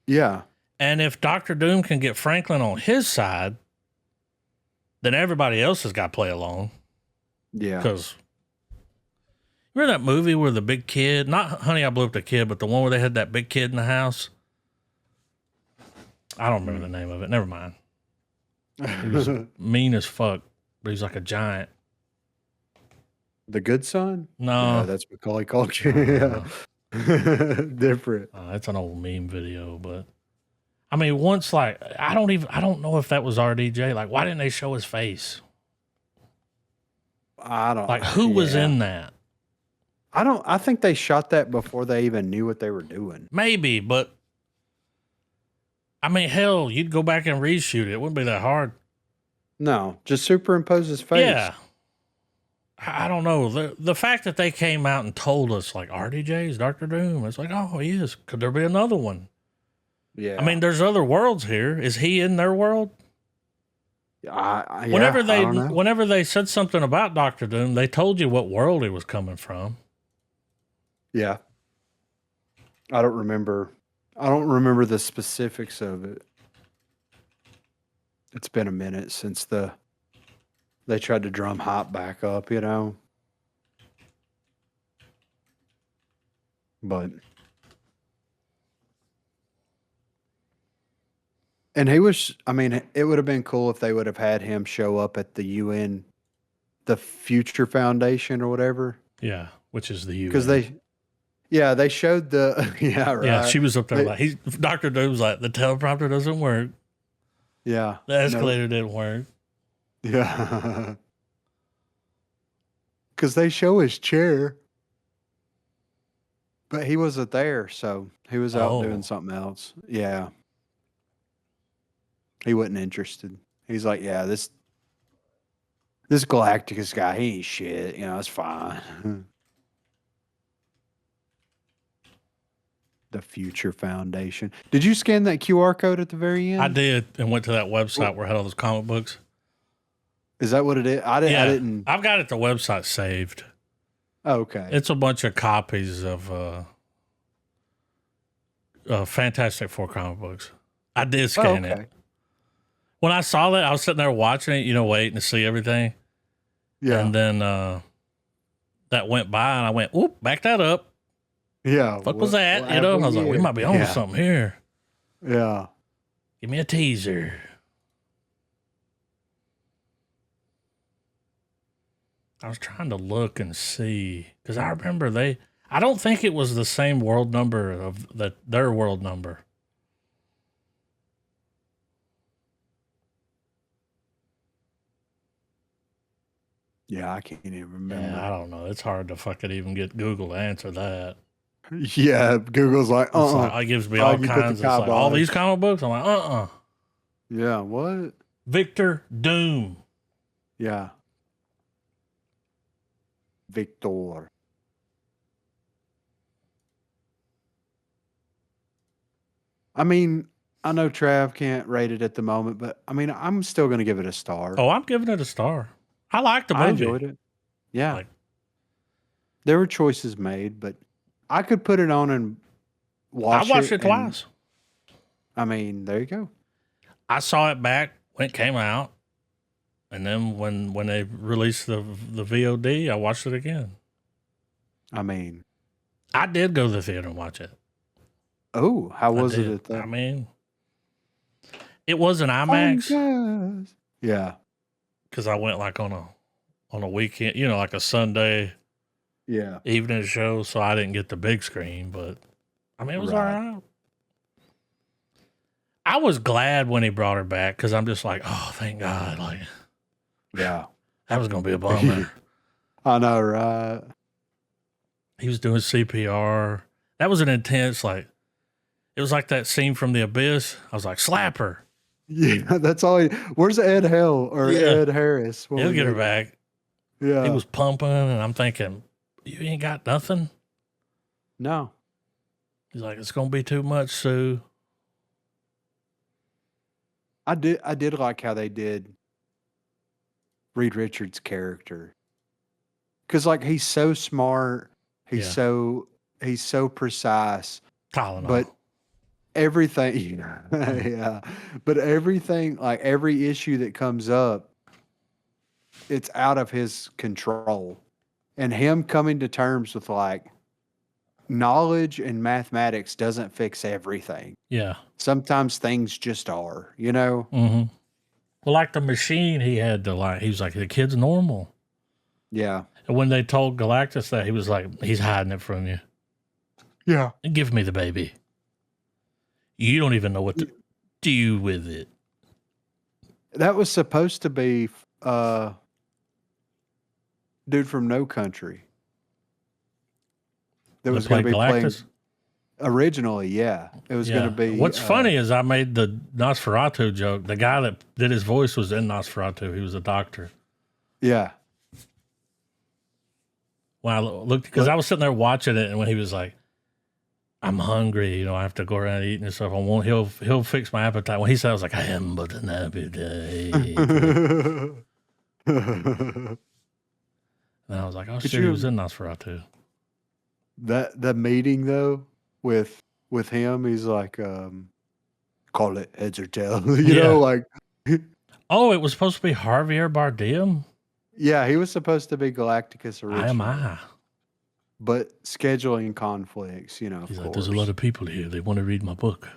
Yeah. And if Doctor Doom can get Franklin on his side, then everybody else has got to play along. Yeah. Because remember that movie where the big kid, not Honey, I Blew Up the Kid, but the one where they had that big kid in the house? I don't remember the name of it. Never mind. He was mean as fuck, but he's like a giant. The Good Son? No, No, that's Macaulay Culkin. Yeah. Different. it's an old meme video, but I mean, once like I don't know if that was RDJ. Like, why didn't they show his face? I don't Like, who was yeah. in that? I think they shot that before they even knew what they were doing. Maybe, but I mean, hell, you'd go back and reshoot it. It wouldn't be that hard. No, just superimpose his face. Yeah. I don't know. The fact that they came out and told us, like, RDJ is Doctor Doom, it's like, oh, he is. Could there be another one? Yeah. I mean, there's other worlds here. Is he in their world? yeah, Whenever I don't know. whenever they said something about Doctor Doom, they told you what world he was coming from. Yeah. I don't remember the specifics of it. It's been a minute since they tried to drum hype back up, you know. But and he was I mean, it would have been cool if they would have had him show up at the UN, the Future Foundation or whatever. Yeah, which is the UN. Because they showed the yeah, right. Yeah, she was up there They- like Doctor Doom's like the teleprompter doesn't work, yeah. the escalator didn't work. Yeah. Because they show his chair. But he wasn't there, so he was out Oh. doing something else. Yeah. He wasn't interested. He's like, yeah, this Galacticus guy, he ain't shit. You know, it's fine. The Future Foundation. Did you scan that QR code at the very end? I did, and went to that website where it had all those comic books. Is that what it is? I didn't. I've got it. The website saved. Oh, okay. It's a bunch of copies of Fantastic Four comic books. I did scan it. When I saw that, I was sitting there watching it, waiting to see everything. Yeah. And then that went by, and I went, "Oop, back that up. Yeah. What was that?" what I was have like, "We here? might be on to something here. Yeah. Give me a teaser." I was trying to look and see because I remember I don't think it was the same world number of their world number. Yeah, I can't even remember. Yeah, I don't know. It's hard to fucking even get Google to answer that. Yeah, Google's like, It's like, it gives me all you put the kinds. It's like, all these comic books. I'm like, Yeah, what? Victor Doom. Yeah. Victor. I mean, I know Trav can't rate it at the moment, but I mean, I'm still going to give it a star. Oh, I'm giving it a star. I like the movie. I enjoyed it. Yeah. Like- there were choices made, but I could put it on and watch I watched it and- twice. I mean, there you go. I saw it back when it came out, and then when they released the VOD, I watched it again. I mean, I did go to the theater and watch it. oh, how I was it did. at that? I mean, it was an IMAX Guys. Yeah. because I went like on a weekend, like a Sunday Yeah. evening show, so I didn't get the big screen. But I mean, it was all Right. right. I was glad when he brought her back because I'm just like, oh, thank God! Like Yeah. that was gonna be a bummer. I know, right? He was doing CPR. That was an intense, like, it was like that scene from The Abyss. I was like, slap her. Yeah, that's all. Where's Ed Hell or Yeah. Ed Harris? He'll get her back. Yeah. He was pumping, and I'm thinking, you ain't got nothing? No. He's like, it's going to be too much, Sue. I did like how they did Reed Richards' character. Because like he's so smart, he's Yeah. so precise, Tylenol. but everything yeah. But everything, like every issue that comes up, it's out of his control. And him coming to terms with like knowledge and mathematics doesn't fix everything. Yeah. Sometimes things just are, you know? Mm-hmm. Well, like the machine he had to like, he was like, the kid's normal. Yeah. And when they told Galactus that, he was like, he's hiding it from you. Yeah. Give me the baby. You don't even know what to do with it. That was supposed to be dude from No Country. That was going to be playing originally, yeah. It was going to be. What's funny is I made the Nosferatu joke. The guy that did his voice was in Nosferatu. He was a doctor. Yeah. When I looked, because I was sitting there watching it, and when he was like, "I'm hungry," I have to go around eating and stuff. He'll fix my appetite. When he said, "I was like, I am but an appetite," and I was like, "Oh shit, he was in Nosferatu." The meeting though with him, he's like, call it heads or tails, you know, like. Oh, it was supposed to be Javier Bardem. Yeah, he was supposed to be Galacticus originally. I. But scheduling conflicts, you know. He's like, there's a lot of people here. They want to read my book.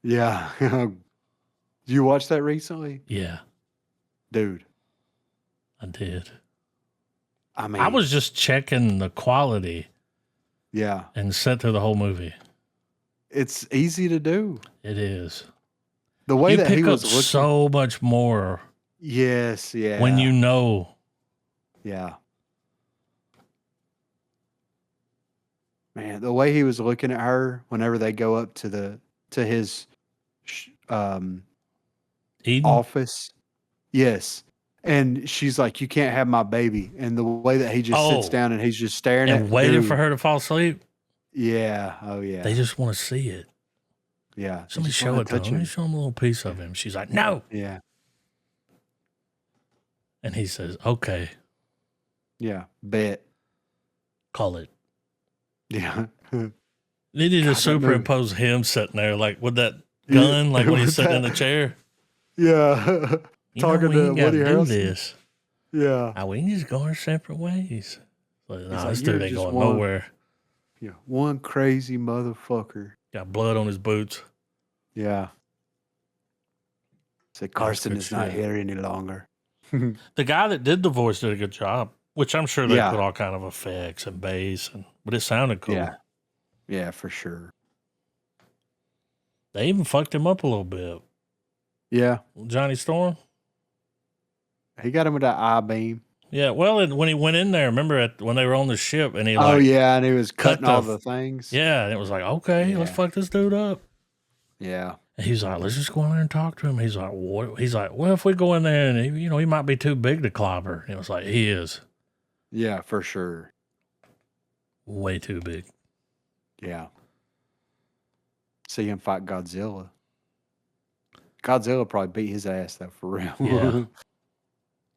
Yeah. Did you watch that recently? Yeah. Dude. I did. I mean, I was just checking the quality. Yeah. And sat through the whole movie. It's easy to do. It is. The way you that pick he was up looking, so much more. Yes, yeah. When you know. Yeah. Man, the way he was looking at her whenever they go up to his office. Yes. And she's like, you can't have my baby. And the way that he just sits down and he's just staring at waiting for her to fall asleep. Yeah. Oh, yeah. They just want to see it. Yeah. Somebody show it to him. Let me show him a little piece of him. She's like, no. Yeah. And he says, okay. Yeah. Bet. Call it. Yeah. They need to superimpose him sitting there, like with that gun, like when he's sitting in the chair. Yeah. Talking to Woody Harrelson. This. Yeah. We can just go our separate ways. Like, no, like, this dude ain't going nowhere. Yeah. One crazy motherfucker. Got blood on his boots. Yeah. Say Carson is not here any longer. The guy that did the voice did a good job, which I'm sure they put all kind of effects and bass, but it sounded cool. Yeah. Yeah, for sure. They even fucked him up a little bit. Yeah. Johnny Storm. He got him with that I-beam. Yeah, well, when he went in there, remember when they were on the ship and he and he was cutting all the things. Yeah, and it was like, okay, let's fuck this dude up. Yeah. And he's like, let's just go in there and talk to him. He's like, what? He's like, well, if we go in there and he might be too big to clobber. And it was like, he is. Yeah, for sure. Way too big. Yeah. See him fight Godzilla. Godzilla probably beat his ass though, for real. Yeah.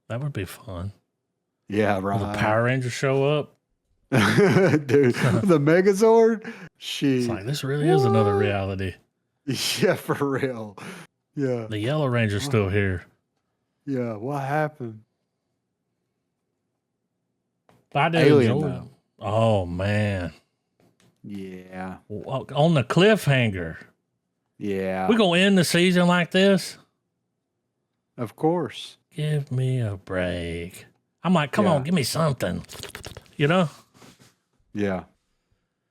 That would be fun. Yeah, right. Will the Power Rangers show up? Dude, the Megazord? It's like, this really is another reality. Yeah, for real. Yeah. The Yellow Ranger's still here. Yeah, what happened? I did enjoy. Oh, man. Yeah. On the cliffhanger. Yeah. We gonna end the season like this? Of course. Give me a break. I'm like, come on, give me something. You know? Yeah.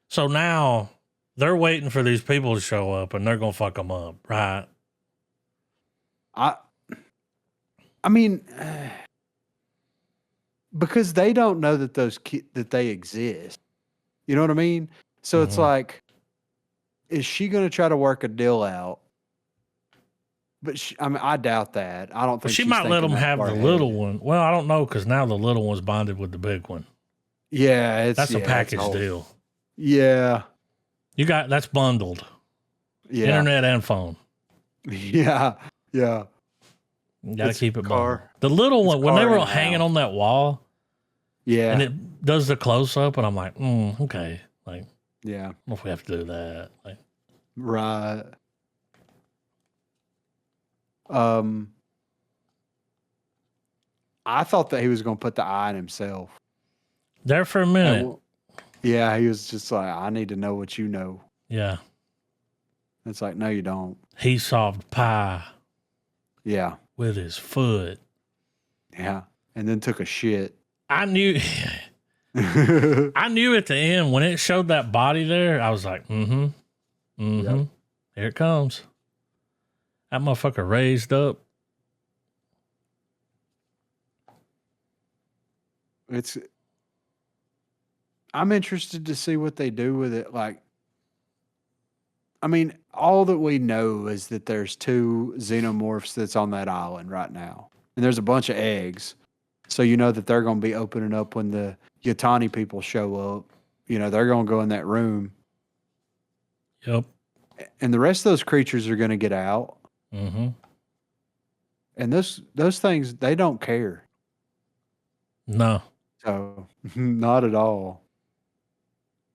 So now they're waiting for these people to show up and they're going to fuck them up, right? I mean, because they don't know that that they exist. You know what I mean? So it's like, is she going to try to work a deal out? But I doubt that. I don't think she might let them have the little one. Well, I don't know, because now the little one's bonded with the big one. Yeah, that's a package deal. Yeah, that's bundled. Yeah, internet and phone. Yeah, Yeah. You gotta It's keep it car. moving. The little It's one, when they car were in a hanging house. on that wall Yeah. and it does the close up, and I'm like, okay. Like, I Yeah. don't know if we have to do that. Like, Right. Um, I thought that he was going to put the eye in himself. there for a At minute. one- Yeah, he was just like, I need to know what you know. Yeah. It's like, no, you don't. He solved pie Yeah. with his foot. Yeah. And then took a shit. I knew I knew at the end when it showed that body there, I was like, here it comes. That motherfucker raised up. I'm interested to see what they do with it. Like, I mean, all that we know is that there's 2 xenomorphs that's on that island right now. And there's a bunch of eggs. So you know that they're going to be opening up when the Yatani people show up. You know, they're going to go in that room. Yep. And the rest of those creatures are going to get out. Mm-hmm. And those things, they don't care. No. So, not at all.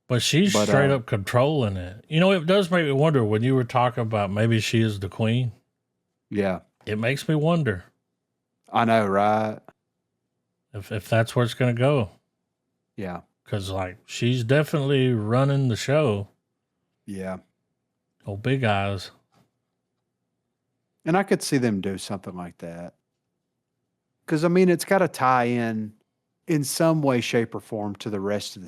But she's straight up controlling it. You know, it does make me wonder when you were talking about maybe she is the queen. Yeah. It makes me wonder I know, right? if that's where it's going to go. Yeah. Because, like, she's definitely running the show. Yeah. Oh, Big Eyes. And I could see them do something like that. Because, I mean, it's got to tie in some way, shape, or form to the rest of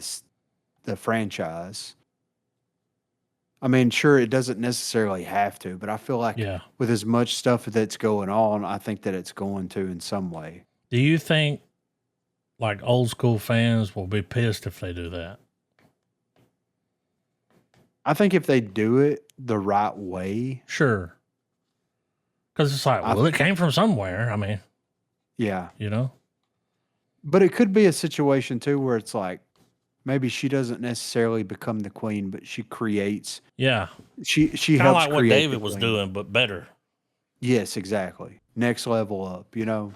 the franchise. I mean, sure, it doesn't necessarily have to, but I feel like with as much stuff that's going on, I think that it's going to in some way. Do you think, like, old school fans will be pissed if they do that? I think if they do it the right way. Sure. Because it's like, well, it came from somewhere. I mean, yeah. You know? But it could be a situation, too, where it's like, maybe she doesn't necessarily become the queen, but she creates. Yeah. She kind helps of like what create David was doing, but better. Yes, exactly. Next level up, you know.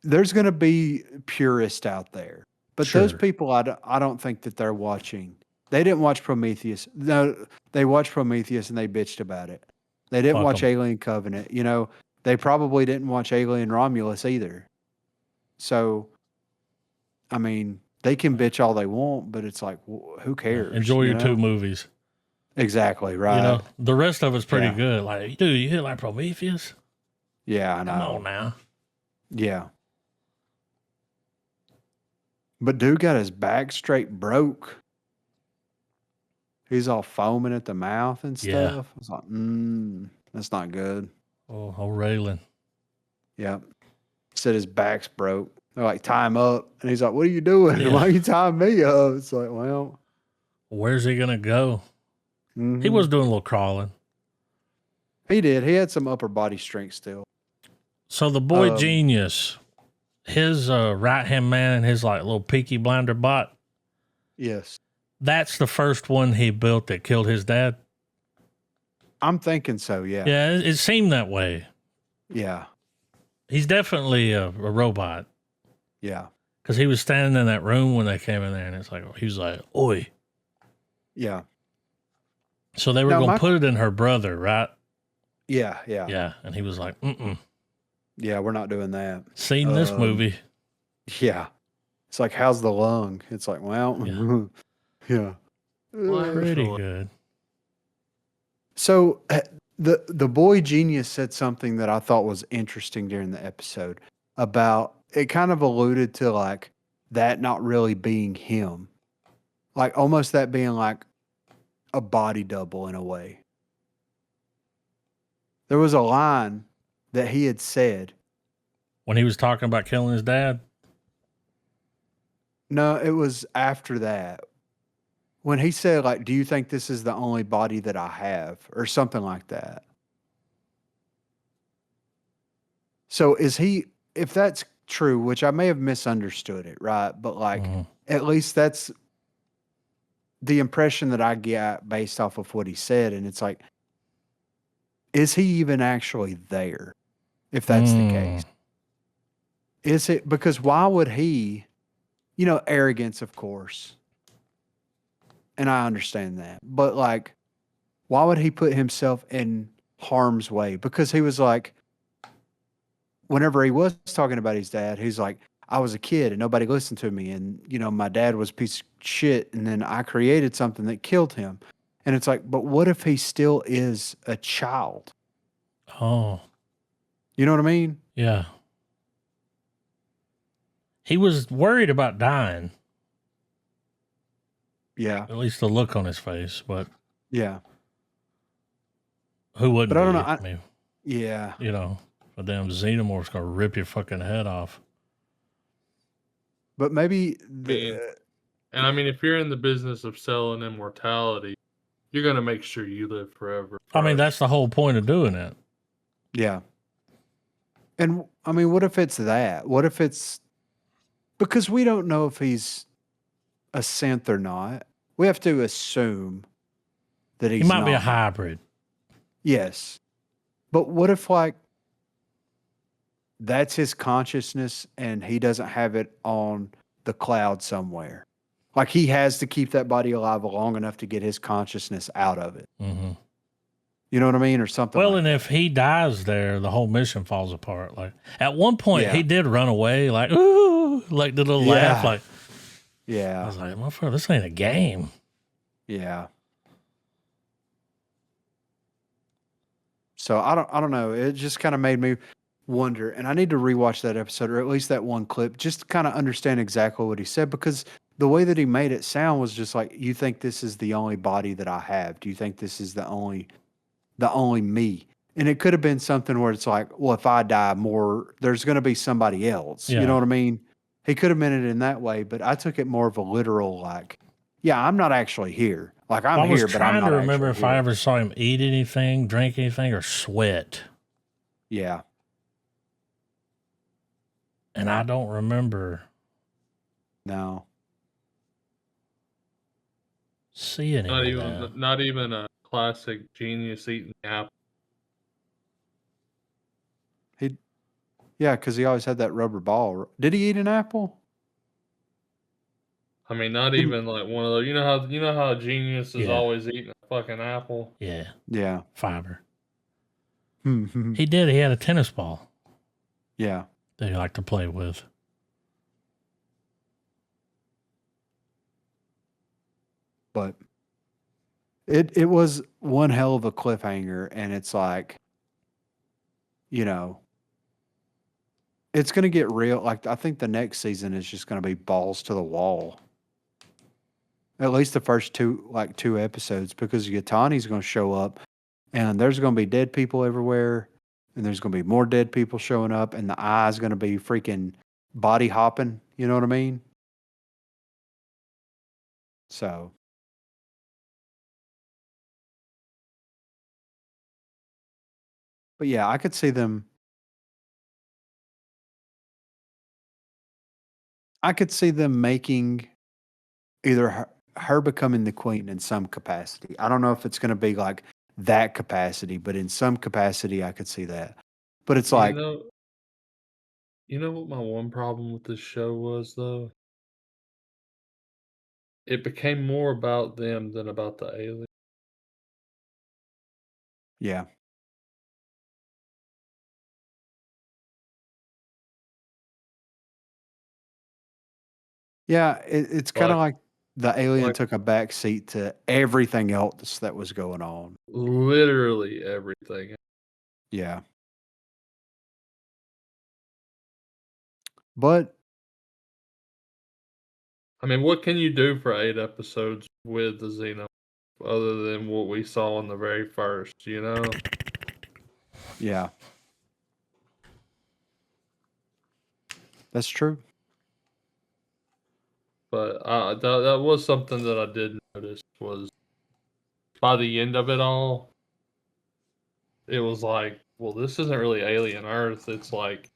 There's going to be purists out there, but those people, I don't think that they're watching. They didn't watch Prometheus. No, they watched Prometheus and they bitched about it. They didn't watch Alien Covenant. You know, they probably didn't watch Alien Romulus either. So, I mean, they can bitch all they want, but it's like, who cares? Enjoy your 2 movies. Exactly, right. You know, the rest of it's pretty good. Like, dude, you hit like Prometheus? Yeah, I know. Come on now. Yeah. But dude got his back straight broke. He's all foaming at the mouth and stuff. Yeah. I was like, that's not good. Oh, Raylan. Yep. Said his back's broke. They're like, tie him up. And he's like, what are you doing? Yeah. Why are you tying me up? It's like, well. Where's he going to go? Mm-hmm. He was doing a little crawling. He did. He had some upper body strength still. So the boy genius, his right-hand man, his like little Peaky Blinder bot. Yes. That's the first one he built that killed his dad. I'm thinking so, yeah. Yeah, it seemed that way. Yeah. He's definitely a robot. Yeah. Because he was standing in that room when they came in there, and it's like, he was like, oi. Yeah. So they were going to put it in her brother, right? Yeah, yeah. Yeah, and he was like, yeah, we're not doing that. Seen this movie. Yeah. It's like, how's the lung? It's like, well, yeah. Pretty good. So the boy genius said something that I thought was interesting during the episode about, it kind of alluded to like that not really being him. Like almost that being like a body double in a way. There was a line that he had said. When he was talking about killing his dad? No, it was after that. When he said, like, do you think this is the only body that I have? Or something like that. So if that's true, which I may have misunderstood it, right? But like, at least that's the impression that I get based off of what he said, and it's like, is he even actually there? If that's the case, is it because why would he? Arrogance, of course, and I understand that, but like, why would he put himself in harm's way? Because he was like, whenever he was talking about his dad, he's like, I was a kid and nobody listened to me. And, my dad was a piece of shit. And then I created something that killed him. And it's like, but what if he still is a child? Oh, You know what I mean? yeah. He was worried about dying, Yeah. at least the look on his face, but Yeah. who wouldn't But I don't be? know. I mean, Yeah. a damn xenomorph's going to rip your fucking head off. But maybe And I mean, if you're in the business of selling immortality, you're gonna make sure you live forever. I mean, first. that's the whole point of doing it. yeah. And I mean, what if it's that? What if it's because we don't know if he's a synth or not? We have to assume that He he's might be a not. hybrid. Yes. But what if like that's his consciousness and he doesn't have it on the cloud somewhere? Like he has to keep that body alive long enough to get his consciousness out of it. Mm-hmm. You know what I mean? Or something Well, like and that. if he dies there, the whole mission falls apart. Like at one point, Yeah. he did run away, like ooh, like the little laugh. Yeah. Like I Yeah. was like, motherfucker, this ain't a game. Yeah. So I don't know. It just kind of made me wonder, and I need to rewatch that episode or at least that one clip just to kind of understand exactly what he said because the way that he made it sound was just like, you think this is the only body that I have? Do you think this is the only me? And it could have been something where it's like, well, if I die more, there's going to be somebody else. You Yeah. know what I mean? He could have meant it in that way, but I took it more of a literal, like, yeah, I'm not actually here. Like I'm I was here, but I'm trying not to remember actually if I here. ever saw him eat anything, drink anything, or sweat, Yeah. and I don't remember No. seeing him. Not even a classic genius eating the apple. Yeah, because he always had that rubber ball. Did he eat an apple? I mean, not Didn't- even like one of those. You know how a genius is Yeah. always eating a fucking apple. Yeah, Yeah. fiber. yeah. He did. He had a tennis ball Yeah. that he liked to play with. But it was one hell of a cliffhanger, and it's like, it's going to get real. Like I think the next season is just going to be balls to the wall. At least the first two episodes, because Yatani's going to show up, and there's going to be dead people everywhere, and there's going to be more dead people showing up, and the eye's going to be freaking body hopping. You know what I mean? So. But yeah, I could see them. I could see them making either her becoming the queen in some capacity. I don't know if it's going to be like that capacity, but in some capacity, I could see that. But it's like, You know what my one problem with this show was though? It became more about them than about the alien. yeah, yeah, it's kind of Like like the alien like took a back seat to everything else that was going on. literally everything. Yeah, but I mean, what can you do for 8 episodes with the Xeno other than what we saw in the very first, you know? yeah, that's true. But that was something that I did notice was by the end of it all, it was like, well, this isn't really Alien Earth. It's like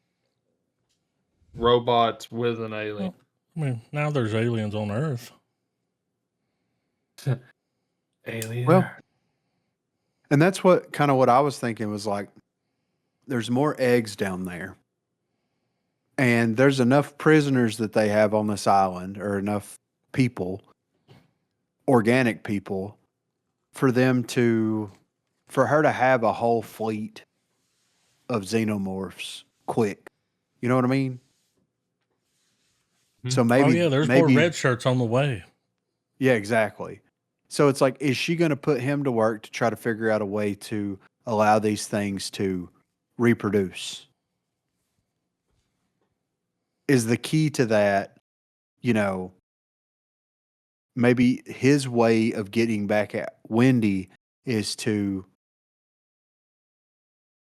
robots with an alien. Well, I mean, now there's aliens on Earth. Alien. Well, and that's what kind of what I was thinking was like, there's more eggs down there. And there's enough prisoners that they have on this island, or enough people, organic people, for them to, for her to have a whole fleet of xenomorphs quick. You know what I mean? So Oh yeah, there's more maybe, red shirts on the way. yeah, exactly. So it's like, is she going to put him to work to try to figure out a way to allow these things to reproduce? Is the key to that, you know, maybe his way of getting back at Wendy is to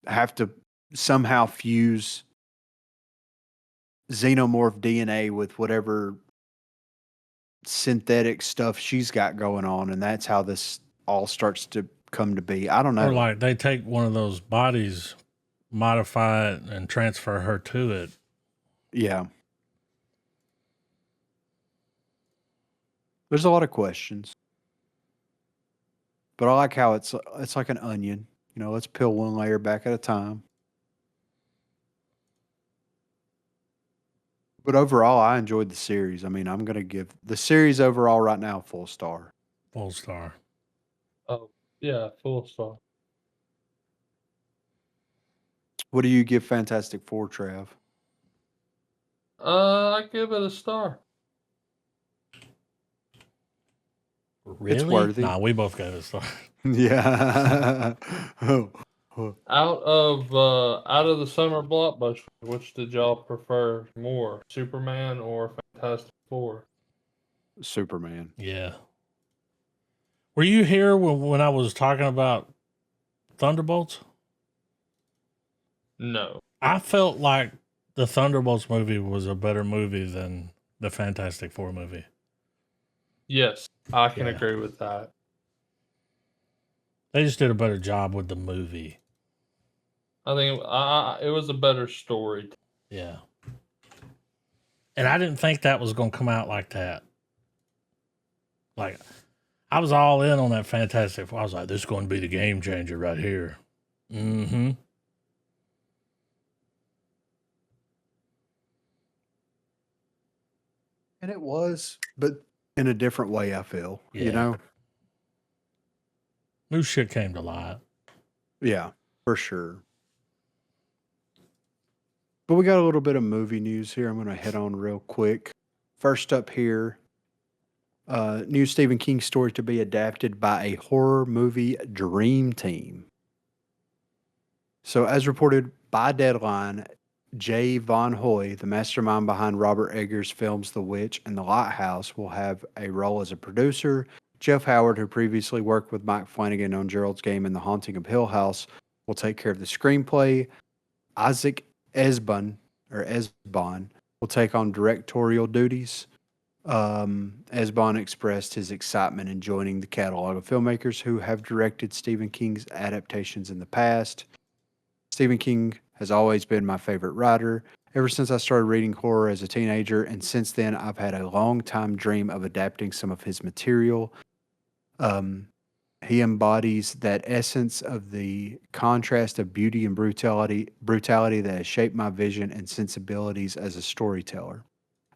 have to somehow fuse xenomorph DNA with whatever synthetic stuff she's got going on, and that's how this all starts to come to be. I don't Or know. like they take one of those bodies, modify it, and transfer her to it. Yeah. There's a lot of questions. But I like how it's like an onion. You know, let's peel one layer back at a time. But overall, I enjoyed the series. I mean, I'm going to give the series overall right now a full star. Full star. Oh, yeah, full star. What do you give Fantastic Four, Trav? I give it a star. Really? worthy. Nah, we both gave it a star. Yeah. Out of the summer blockbuster, which did y'all prefer more, Superman or Fantastic Four? Superman. Yeah. Were you here when I was talking about Thunderbolts? No. I felt like the Thunderbolts movie was a better movie than the Fantastic Four movie. Yes, I can Yeah. agree with that. They just did a better job with the movie. I think it was a better story. Yeah. And I didn't think that was going to come out like that. Like, I was all in on that Fantastic Four. I was like, this is going to be the game changer right here. Mm-hmm. And it was, but in a different way, I feel. You Yeah. know? New shit came to light. Yeah, for sure. But we got a little bit of movie news here. I'm going to hit on real quick. First up here, new Stephen King story to be adapted by a horror movie dream team. So, as reported by Deadline, Jay Von Hoy, the mastermind behind Robert Eggers' films The Witch and The Lighthouse, will have a role as a producer. Jeff Howard, who previously worked with Mike Flanagan on Gerald's Game and The Haunting of Hill House, will take care of the screenplay. Isaac Esbon will take on directorial duties. Esbon expressed his excitement in joining the catalog of filmmakers who have directed Stephen King's adaptations in the past. Stephen King has always been my favorite writer ever since I started reading horror as a teenager, and since then I've had a long time dream of adapting some of his material. He embodies that essence of the contrast of beauty and brutality that has shaped my vision and sensibilities as a storyteller.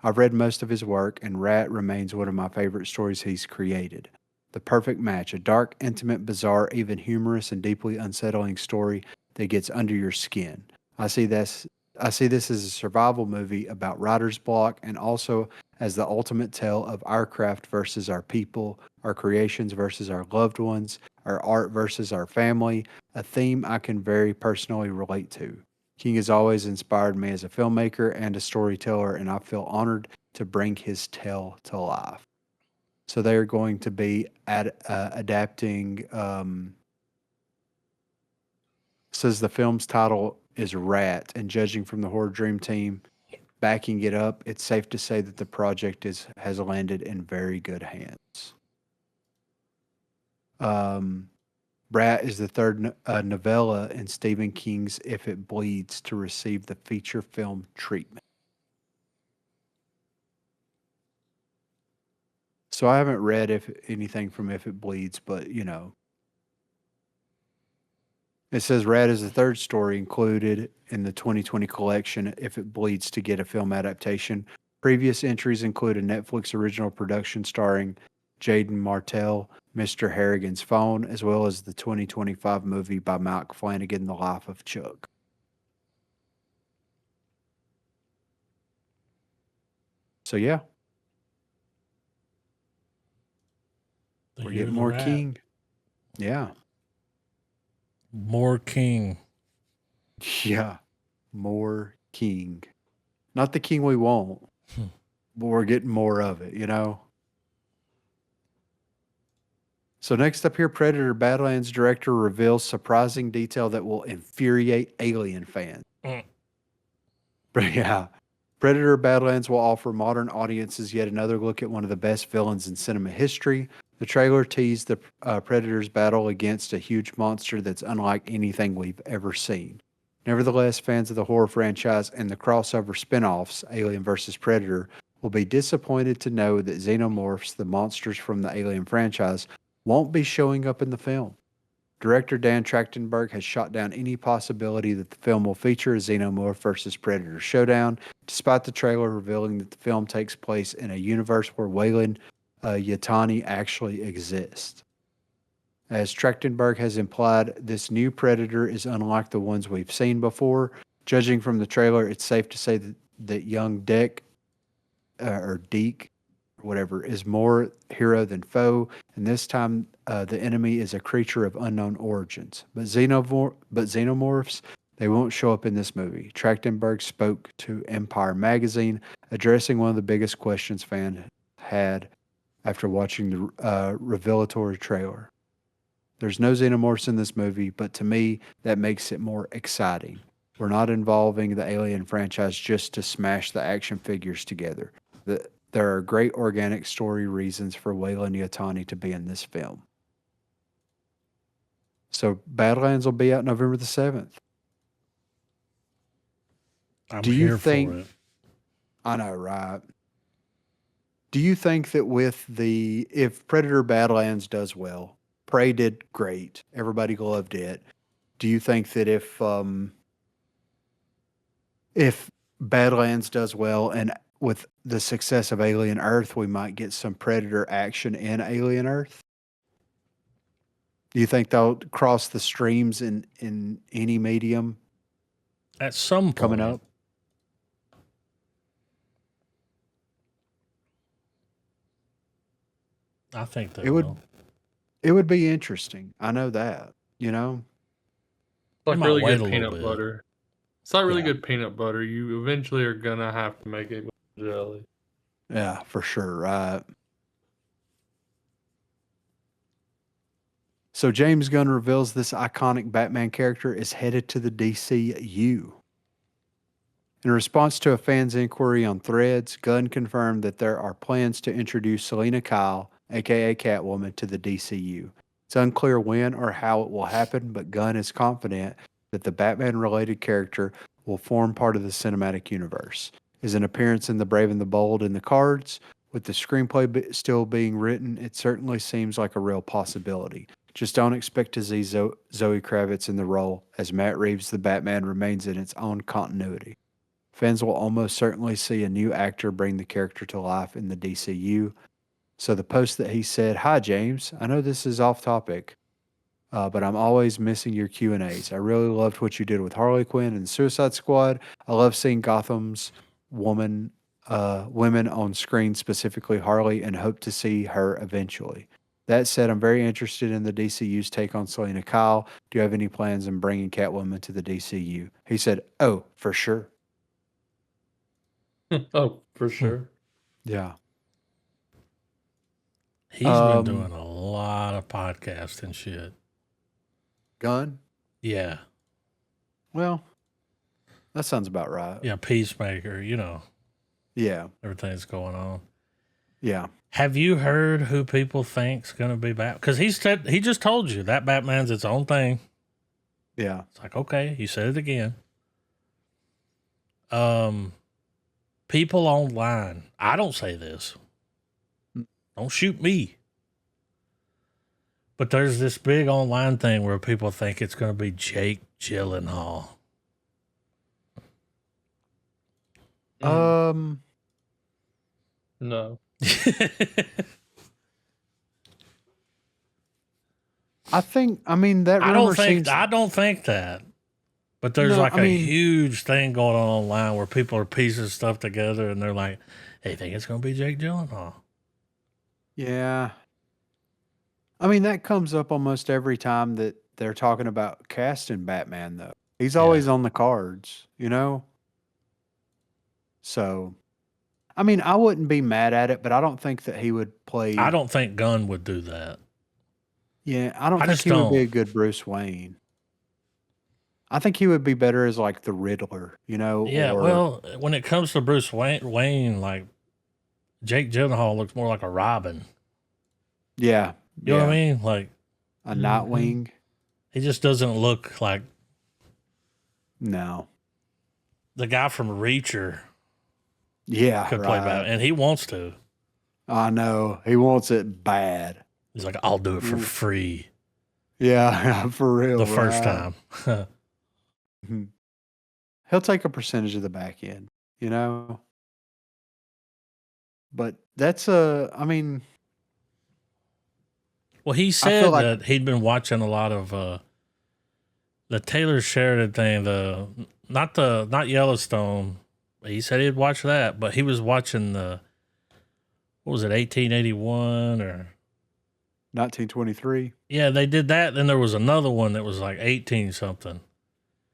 I've read most of his work, and Rat remains one of my favorite stories he's created. The perfect match, a dark, intimate, bizarre, even humorous, and deeply unsettling story that gets under your skin. I see this as a survival movie about writer's block, and also as the ultimate tale of our craft versus our people, our creations versus our loved ones, our art versus our family, a theme I can very personally relate to. King has always inspired me as a filmmaker and a storyteller, and I feel honored to bring his tale to life. So they're going to be adapting. Says the film's title is Rat, and judging from the Horror Dream team backing it up, it's safe to say that the project has landed in very good hands. Brat is the third novella in Stephen King's If It Bleeds to receive the feature film treatment. So I haven't read anything from If It Bleeds, but it says Red is the third story included in the 2020 collection If It Bleeds to get a film adaptation. Previous entries include a Netflix original production starring Jaden Martell, Mr. Harrigan's Phone, as well as the 2025 movie by Mike Flanagan, The Life of Chuck. So yeah, The we're Year of getting the more Rat. King. Yeah. More King. Yeah. More King. Not the king we want, but we're getting more of it, So next up here, Predator Badlands director reveals surprising detail that will infuriate Alien fans. Mm. But yeah, Predator Badlands will offer modern audiences yet another look at one of the best villains in cinema history. The trailer teased the Predator's battle against a huge monster that's unlike anything we've ever seen. Nevertheless, fans of the horror franchise and the crossover spin-offs, Alien vs. Predator, will be disappointed to know that xenomorphs, the monsters from the Alien franchise, won't be showing up in the film. Director Dan Trachtenberg has shot down any possibility that the film will feature a Xenomorph versus Predator showdown, despite the trailer revealing that the film takes place in a universe where Weyland Yutani actually exists. As Trachtenberg has implied, this new Predator is unlike the ones we've seen before. Judging from the trailer, it's safe to say that young Deke, or Deke, whatever, is more hero than foe, and this time the enemy is a creature of unknown origins. But xenomorphs, they won't show up in this movie. Trachtenberg spoke to Empire Magazine, addressing one of the biggest questions fans had after watching the revelatory trailer. There's no xenomorphs in this movie, but to me, that makes it more exciting. We're not involving the Alien franchise just to smash the action figures together. There are great organic story reasons for Weyland Yutani to be in this film. So Badlands will be out November the 7th. I'm Do you here think- for it. I know, right? Do you think that if Predator Badlands does well, Prey did great, everybody loved it. Do you think that if Badlands does well and with the success of Alien Earth, we might get some Predator action in Alien Earth? Do you think they'll cross the streams in any medium At some point. coming up? I think they It would- will. It would be interesting. I know that, It's They like might really wait good a little peanut bit. butter. It's like really Yeah. good peanut butter. You eventually are gonna have to make it with jelly. Yeah, for sure. Right. So James Gunn reveals this iconic Batman character is headed to the DCU. In response to a fan's inquiry on Threads, Gunn confirmed that there are plans to introduce Selena Kyle, aka Catwoman, to the DCU. It's unclear when or how it will happen, but Gunn is confident that the Batman-related character will form part of the cinematic universe. Is an appearance in The Brave and the Bold in the cards? With the screenplay still being written, it certainly seems like a real possibility. Just don't expect to see Zoe Kravitz in the role, as Matt Reeves' The Batman remains in its own continuity. Fans will almost certainly see a new actor bring the character to life in the DCU. So the post that he said, "Hi James, I know this is off topic, but I'm always missing your Q&As. I really loved what you did with Harley Quinn and Suicide Squad. I love seeing Gotham's women on screen, specifically Harley, and hope to see her eventually. That said, I'm very interested in the DCU's take on Selena Kyle. Do you have any plans in bringing Catwoman to the DCU?" He said, "Oh, for sure." Oh, for sure. Yeah. He's been Um, doing a lot of podcasts and shit. Gun? Yeah. Well, that sounds about right. Yeah. Peacemaker, Yeah. everything's going on. Yeah. Have you heard who people think's going to be Batman? Because he just told you that Batman's its own thing. Yeah. It's like, okay, you said it again. People online, I don't say this, Don't shoot me. But there's this big online thing where people think it's going to be Jake Gyllenhaal. No. I mean, that rumor seems. I don't think that. But there's No, like I a mean- huge thing going on online where people are piecing stuff together and they're like, "Hey, think it's going to be Jake Gyllenhaal?" Yeah. I mean, that comes up almost every time that they're talking about casting Batman, though. He's always on the cards, you know? So, I mean, I wouldn't be mad at it, but I don't think that he would play. I don't think Gunn would do that. Yeah, I don't I think just he would be don't. a good Bruce Wayne. I think he would be better as like the Riddler, you know? Yeah, or, well, when it comes to Bruce Wayne, like Jake Gyllenhaal looks more like a Robin. yeah. You know what I mean? Like A Nightwing. he just doesn't look like No. the guy from Reacher Yeah. could play right. Batman, and he wants to. I know. He wants it bad. He's like, I'll do it for Mm. free Yeah, for real. the first right. time. Mhm. He'll take a percentage of the back end, you know? But that's I mean, Well, he I said feel like that he'd been watching a lot of the Taylor Sheridan thing, not Yellowstone. He said he'd watch that, but he was watching what was it, 1881 or 1923, yeah, they did that. Then there was another one that was like 18 something.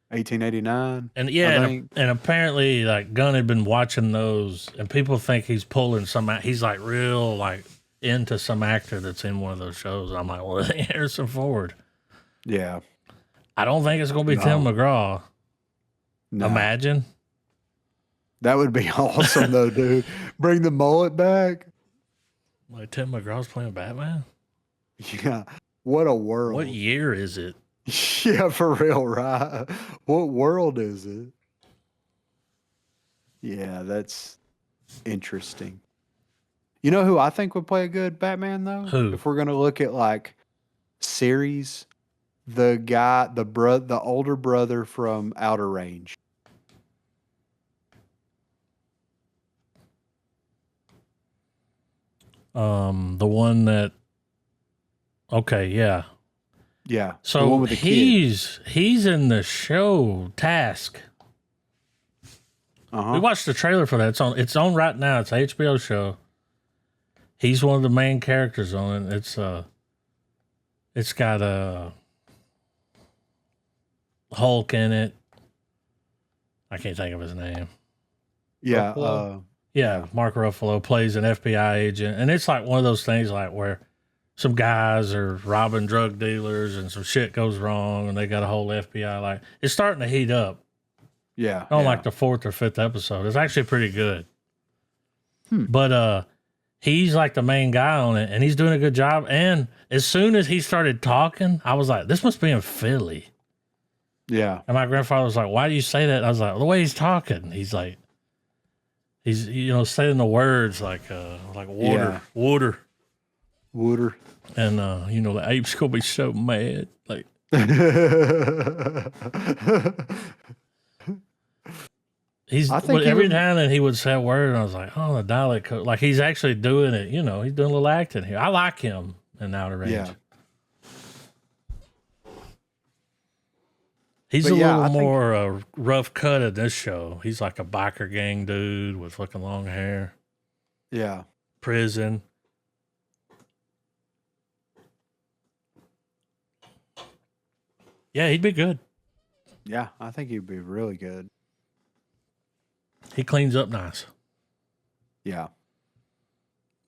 1889. And I yeah, and, think. and apparently like Gunn had been watching those, and people think he's pulling he's like real like into some actor that's in one of those shows. I'm like, well, it ain't Harrison Ford. Yeah. I don't think it's gonna be Tim No. McGraw. No. Imagine. That would be awesome, though, dude. Bring the mullet back. Like Tim McGraw's playing Batman? Yeah. What a world. What year is it? Yeah, for real, right? What world is it? Yeah, that's interesting. You know who I think would play a good Batman, though? Who? If we're going to look at like series, the older brother from Outer Range. The one that okay, yeah. Yeah. the one So with the kid. he's in the show Task. We Uh-huh. watched the trailer for that. It's on right now. It's an HBO show. He's one of the main characters on it. It's got a Hulk in it. I can't think of his name. Yeah. Buffalo? Yeah, Mark Ruffalo plays an FBI agent, and it's like one of those things like where some guys are robbing drug dealers and some shit goes wrong, and they got a whole FBI. Like it's starting to heat up. Yeah. On yeah. like the 4th or 5th episode. It's actually pretty good. Hmm. But he's like the main guy on it, and he's doing a good job. And as soon as he started talking, I was like, this must be in Philly. Yeah. And my grandfather was like, why do you say that? And I was like, the way he's talking. He's like, he's saying the words like water, water. Wooder. And the ape's gonna be so mad. Like I think he every would- time that he would say a word, and I was like, oh, the dialect coach. Like he's actually doing it. He's doing a little acting here. I like him in Outer Range. Yeah. He's But a yeah, I little think- more rough cut in this show. He's like a biker gang dude with fucking long hair. Yeah. Prison. Yeah, he'd be good. Yeah. I think he'd be really good. He cleans up nice. Yeah.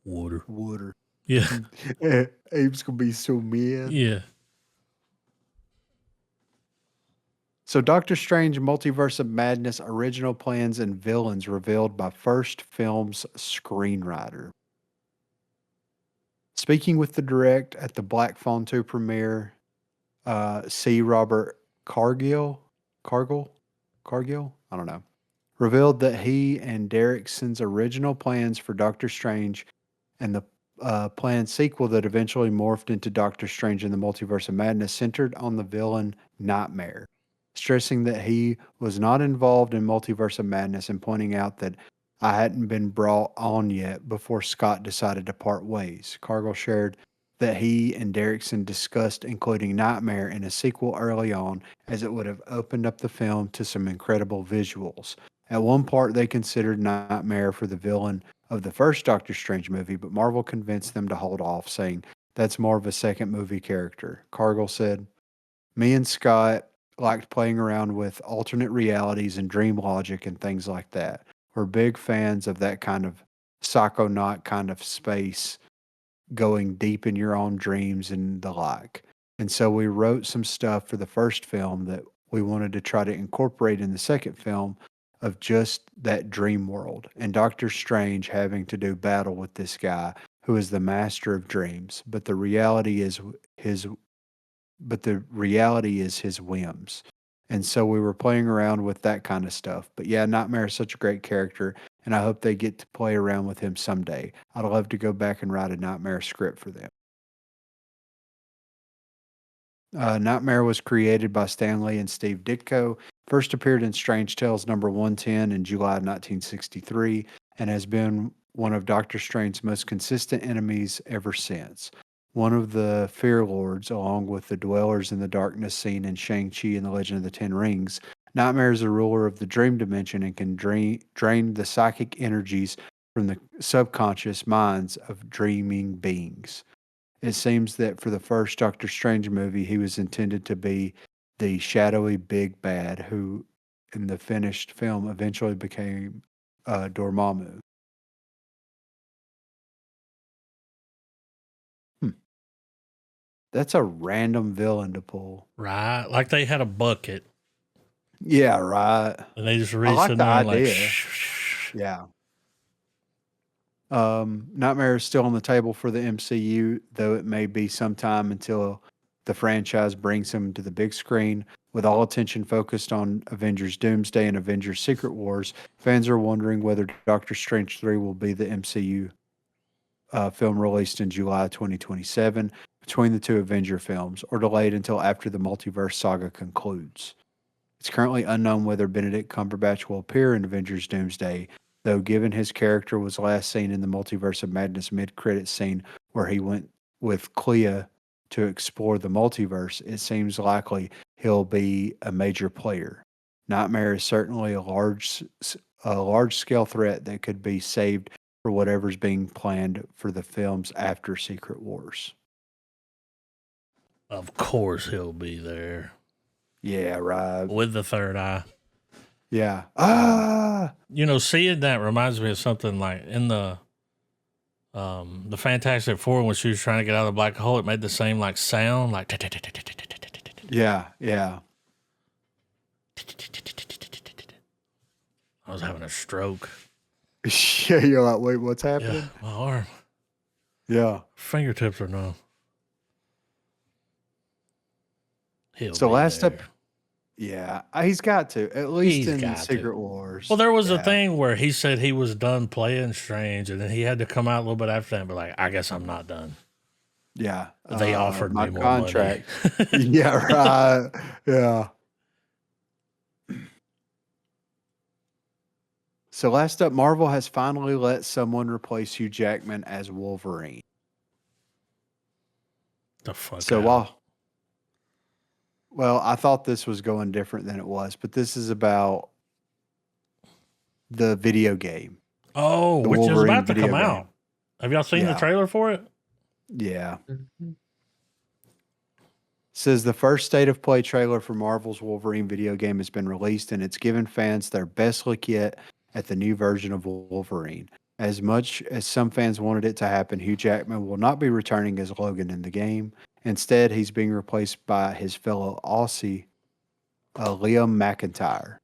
Water. Wooder. Yeah. Abe's gonna be so mad. Yeah. So, Doctor Strange Multiverse of Madness original plans and villains revealed by First Films screenwriter. Speaking with the direct at the Black Phone 2 premiere, C. Robert Cargill, I don't know, revealed that he and Derrickson's original plans for Doctor Strange and the planned sequel that eventually morphed into Doctor Strange in the Multiverse of Madness centered on the villain Nightmare, stressing that he was not involved in Multiverse of Madness and pointing out that I hadn't been brought on yet before Scott decided to part ways. Cargill shared that he and Derrickson discussed including Nightmare in a sequel early on, as it would have opened up the film to some incredible visuals. At one part, they considered Nightmare for the villain of the first Doctor Strange movie, but Marvel convinced them to hold off, saying that's more of a second movie character. Cargill said, "Me and Scott liked playing around with alternate realities and dream logic and things like that. We're big fans of that kind of psychonaut kind of space, going deep in your own dreams and the like. And so we wrote some stuff for the first film that we wanted to try to incorporate in the second film of just that dream world. And Doctor Strange having to do battle with this guy who is the master of dreams, but the reality is his whims. And so we were playing around with that kind of stuff. But yeah, Nightmare is such a great character, and I hope they get to play around with him someday. I'd love to go back and write a Nightmare script for them." Nightmare was created by Stan Lee and Steve Ditko, first appeared in Strange Tales number 110 in July 1963, and has been one of Doctor Strange's most consistent enemies ever since. One of the Fear Lords, along with the Dwellers in the Darkness seen in Shang-Chi and the Legend of the Ten Rings, Nightmare is a ruler of the dream dimension and can drain the psychic energies from the subconscious minds of dreaming beings. It seems that for the first Doctor Strange movie, he was intended to be the shadowy big bad who, in the finished film, eventually became Dormammu. Hmm. That's a random villain to pull. Right? Like they had a bucket Yeah, right. and they just I reached like in the there and like, idea. Yeah. Nightmare is still on the table for the MCU, though it may be some time until the franchise brings him to the big screen. With all attention focused on Avengers Doomsday and Avengers Secret Wars, fans are wondering whether Doctor Strange 3 will be the MCU film released in July 2027 between the two Avenger films, or delayed until after the multiverse saga concludes. It's currently unknown whether Benedict Cumberbatch will appear in Avengers Doomsday, though given his character was last seen in the Multiverse of Madness mid-credit scene where he went with Clea to explore the multiverse, it seems likely he'll be a major player. Nightmare is certainly a large-scale threat that could be saved for whatever's being planned for the films after Secret Wars. of course he'll be there Yeah, right. with the third eye. Yeah. You know, seeing that reminds me of something like in the Fantastic Four when she was trying to get out of the black hole. It made the same like sound, like Yeah, yeah. I was having a stroke. Yeah, you're like, wait, what's happening? Yeah, my arm, Yeah. fingertips are numb. He'll So be last there. up, yeah, he's got to, at least He's in got to. Secret Wars. Well, there was a Yeah. thing where he said he was done playing Strange, and then he had to come out a little bit after that and be like, I guess I'm not done. Yeah. They offered my me more contract. money. Yeah, right. Yeah. So last up, Marvel has finally let someone replace Hugh Jackman as Wolverine. The fuck So out. well, I thought this was going different than it was, but this is about the video game. Oh, The which is Wolverine about to come video game. out. Have y'all seen the Yeah. trailer for it? Yeah. Says the first state of play trailer for Marvel's Wolverine video game has been released, and it's given fans their best look yet at the new version of Wolverine. As much as some fans wanted it to happen, Hugh Jackman will not be returning as Logan in the game. Instead, he's being replaced by his fellow Aussie, Liam McIntyre.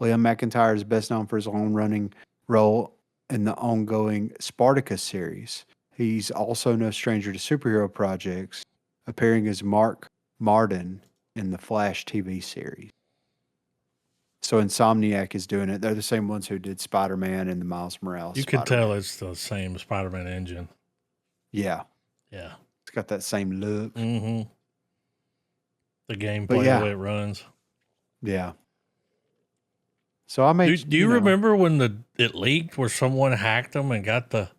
Liam McIntyre is best known for his long-running role in the ongoing Spartacus series. He's also no stranger to superhero projects, appearing as Mark Martin in the Flash TV series. So Insomniac is doing it. They're the same ones who did Spider-Man and the Miles Morales. You can Spider-Man. tell it's the same Spider-Man engine. Yeah. Yeah. It's got that same look. Mm-hmm. The gameplay, But yeah. the way it runs. Yeah. So I make. Do you remember when it leaked where someone hacked them and got the?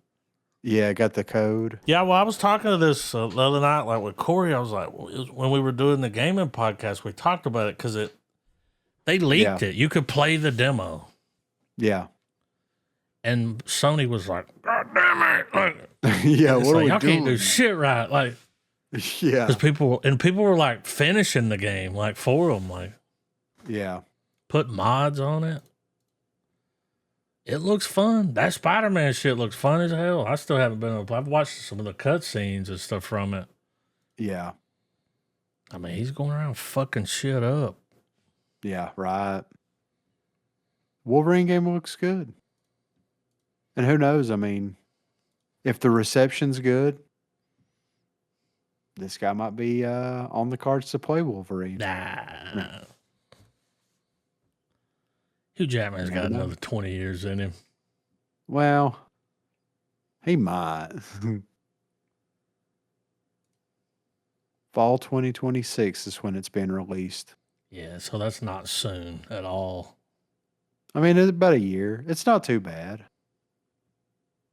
Yeah, got the code. Yeah, well, I was talking to this the other night, like with Corey. I was like, well, when we were doing the gaming podcast, we talked about it because they leaked it. You could play the demo, Yeah. and Sony was like, "God damn it!" Like, Yeah. it's What are like, we y'all doing? can't do shit right, like Yeah. because people were like finishing the game, like for them, like Yeah. put mods on it. It looks fun. That Spider-Man shit looks fun as hell. I still haven't been able to. I've watched some of the cutscenes and stuff from it. Yeah. I mean, he's going around fucking shit up. Yeah. Right. Wolverine game looks good. And who knows? I mean, if the reception's good, this guy might be on the cards to play Wolverine. Nah. Hugh Jackman's got another 20 years in him. Well, he might. Fall 2026 is when it's being released. Yeah, so that's not soon at all. I mean, it's about a year. It's not too bad.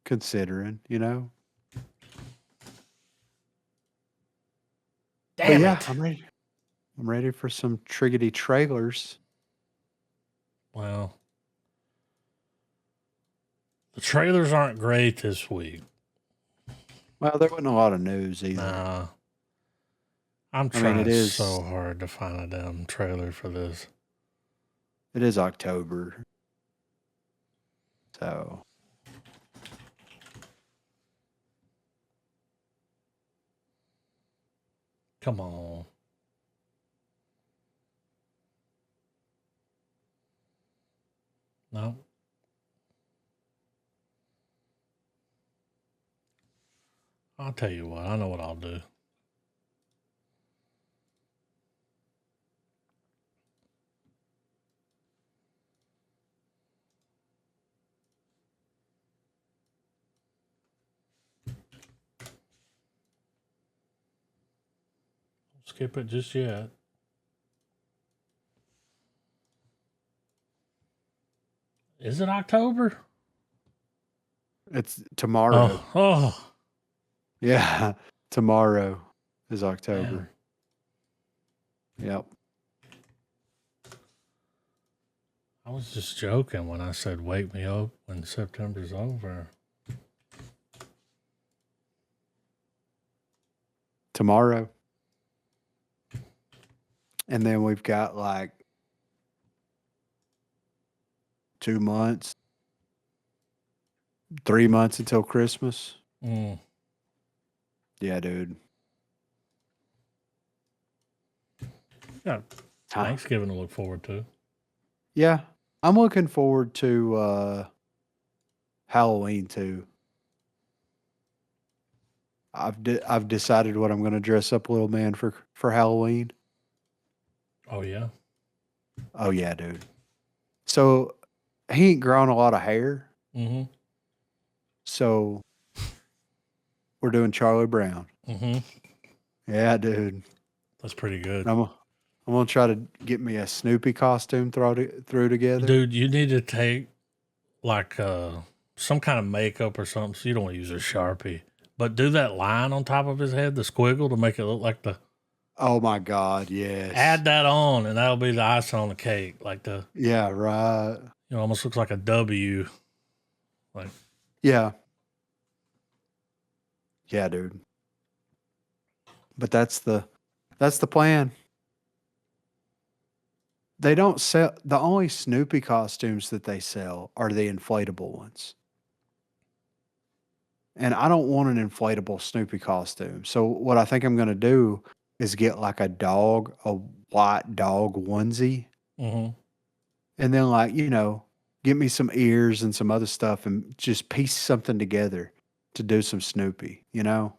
Considering, you know. Damn yeah, it. I'm ready. I'm ready for some Triggity trailers. Well, the trailers aren't great this week. Well, there wasn't a lot of news either. Nah. I'm trying so hard to find a damn trailer for this. It is October. So. Come on. No. I'll tell you what. I know what I'll do. Skip it just yet. Is it October? It's tomorrow. Oh. Yeah. Tomorrow is October. Damn. Yep. I was just joking when I said wake me up when September's over. Tomorrow. And then we've got like 2 months, 3 months until Christmas. Mm. Yeah, dude. Got Thanksgiving to look forward to. Yeah. I'm looking forward to Halloween too. I've decided what I'm going to dress up little man for Halloween. Oh yeah. Oh yeah, dude. So he ain't grown a lot of hair. Mm-hmm. So we're doing Charlie Brown. Mm-hmm. Yeah, dude. That's pretty good. I'm gonna try to get me a Snoopy costume through together. Dude, you need to take like some kind of makeup or something. So you don't want to use a Sharpie, but do that line on top of his head, the squiggle, to make it look like the. Oh my God, yes. Add that on, and that'll be the icing on the cake. Like yeah, right. You know, almost looks like a W. Like. Yeah. Yeah, dude. But that's the plan. They don't sell, the only Snoopy costumes that they sell are the inflatable ones. And I don't want an inflatable Snoopy costume. So what I think I'm going to do is get like a white dog onesie. Mm-hmm. And then like, get me some ears and some other stuff and just piece something together to do some Snoopy, Yeah.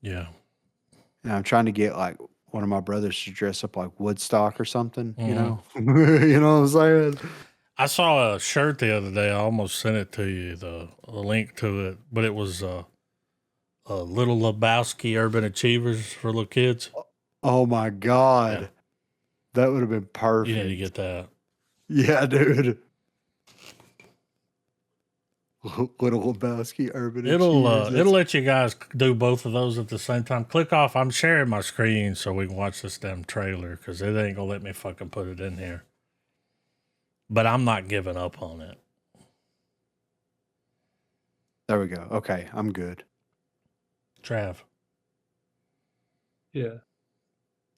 And I'm trying to get like one of my brothers to dress up like Woodstock or something, Mm-hmm. you know what I'm saying? I saw a shirt the other day. I almost sent it to you, the link to it, but it was Little Lebowski Urban Achievers for little kids. Oh my God. Yeah. That would have been You perfect. need to get that. Yeah, dude. Little Lebowski Urban Achievers. It'll let you guys do both of those at the same time. Click off. I'm sharing my screen so we can watch this damn trailer because it ain't gonna let me fucking put it in here. But I'm not giving up on it. There we go. Okay, I'm good. Trav, Yeah.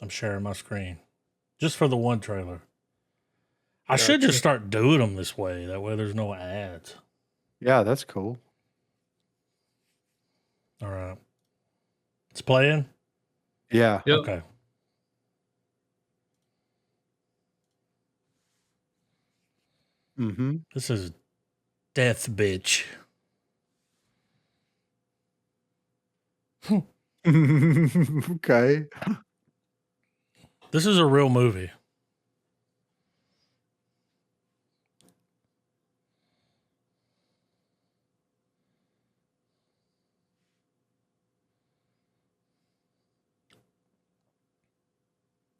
I'm sharing my screen just for the one trailer. I should Gotcha. just start doing them this way. That way there's no ads. Yeah, that's cool. All right. It's playing? Yeah. Yep. Okay. Mm-hmm. This is Death Bitch. Okay. This is a real movie.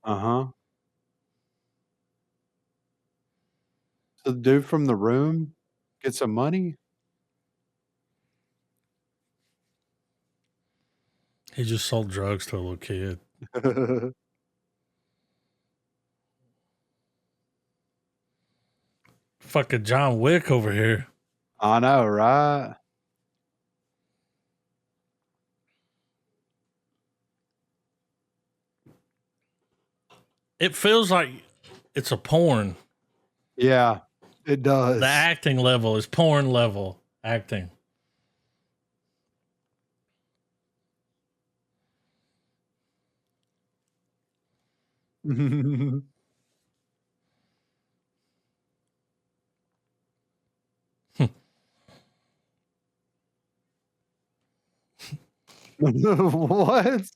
Uh-huh. So the dude from The Room get some money? He just sold drugs to a little kid. Fucking John Wick over here. I know, right? It feels like it's a porn. Yeah, it does. The acting level is porn level acting. What?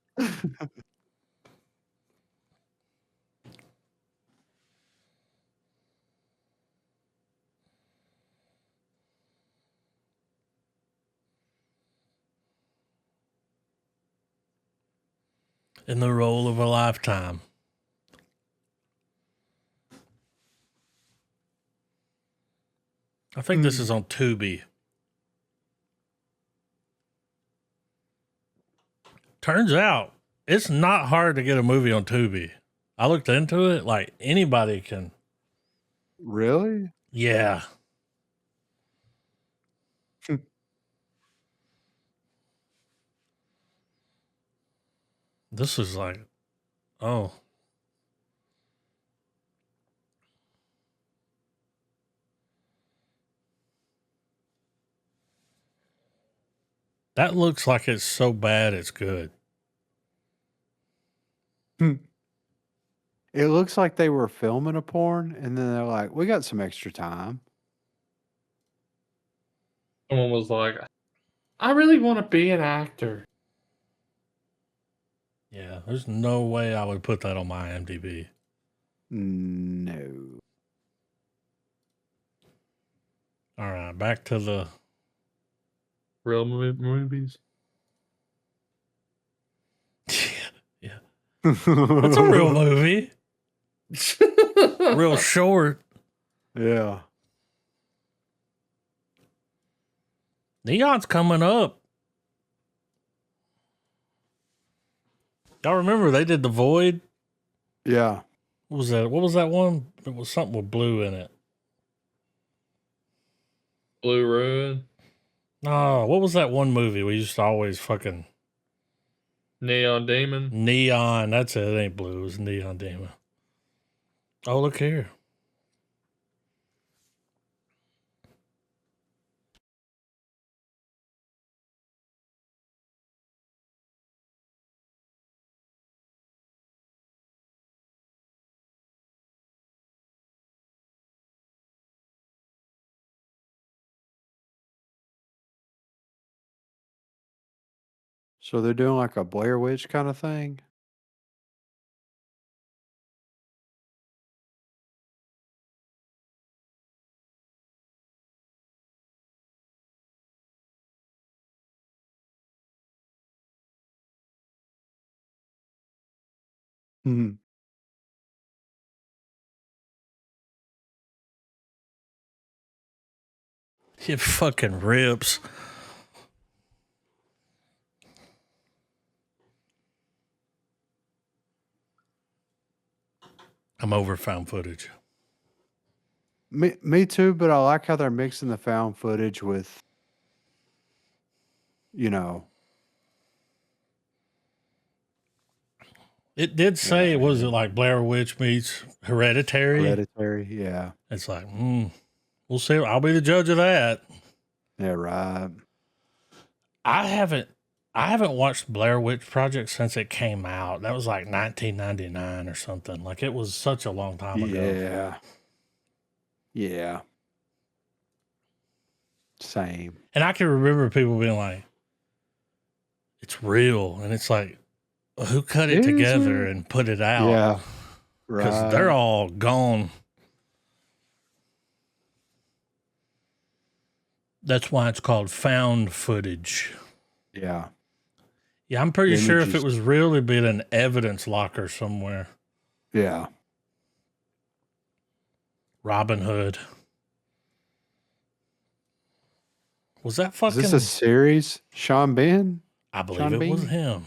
In the role of a lifetime. I think this is on Tubi. Turns out it's not hard to get a movie on Tubi. I looked into it. Like anybody can. Really? Yeah. This is like, oh. That looks like it's so bad it's good. It looks like they were filming a porn and then they're like, we got some extra time. Someone was like, I really want to be an actor. Yeah, there's no way I would put that on my IMDb. No. All right, back to the Real movies. yeah. That's a real movie. Real short. Yeah. Neon's coming up. Y'all remember they did The Void? Yeah. What was that? What was that one? It was something with blue in it. Blue Ruin. No, what was that one movie we used to always fucking Neon Demon. Neon? That's it. It ain't blue. It was Neon Demon. Oh, look here. So they're doing like a Blair Witch kind of thing? Mhm. It fucking rips. I'm over found footage. Me too, but I like how they're mixing the found footage with, you know, It did say, was it like Blair Witch meets Hereditary? Hereditary. Yeah. It's like, we'll see. I'll be the judge of that. Yeah, right. I haven't watched Blair Witch Project since it came out. That was like 1999 or something. Like it was such a long time ago. Yeah. Yeah. Same. And I can remember people being like, it's real. And it's like, who cut it Is together it? and put it out? Yeah. Because they're Right. all gone. That's why it's called found footage. Yeah. Yeah, I'm pretty The sure if it images- was real, it'd be in an evidence locker somewhere. Yeah. Robin Hood. Was that Is fucking? this a series? Sean Ben? I believe Sean it was Bean? him.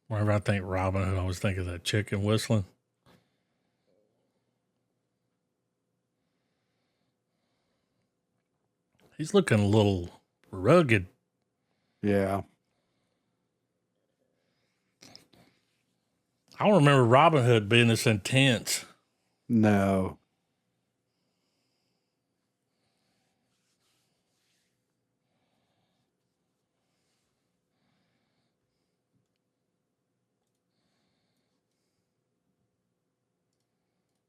Whenever I think Robin Hood, I always think of that chicken whistling. He's looking a little rugged. Yeah. I don't remember Robin Hood being this intense. No.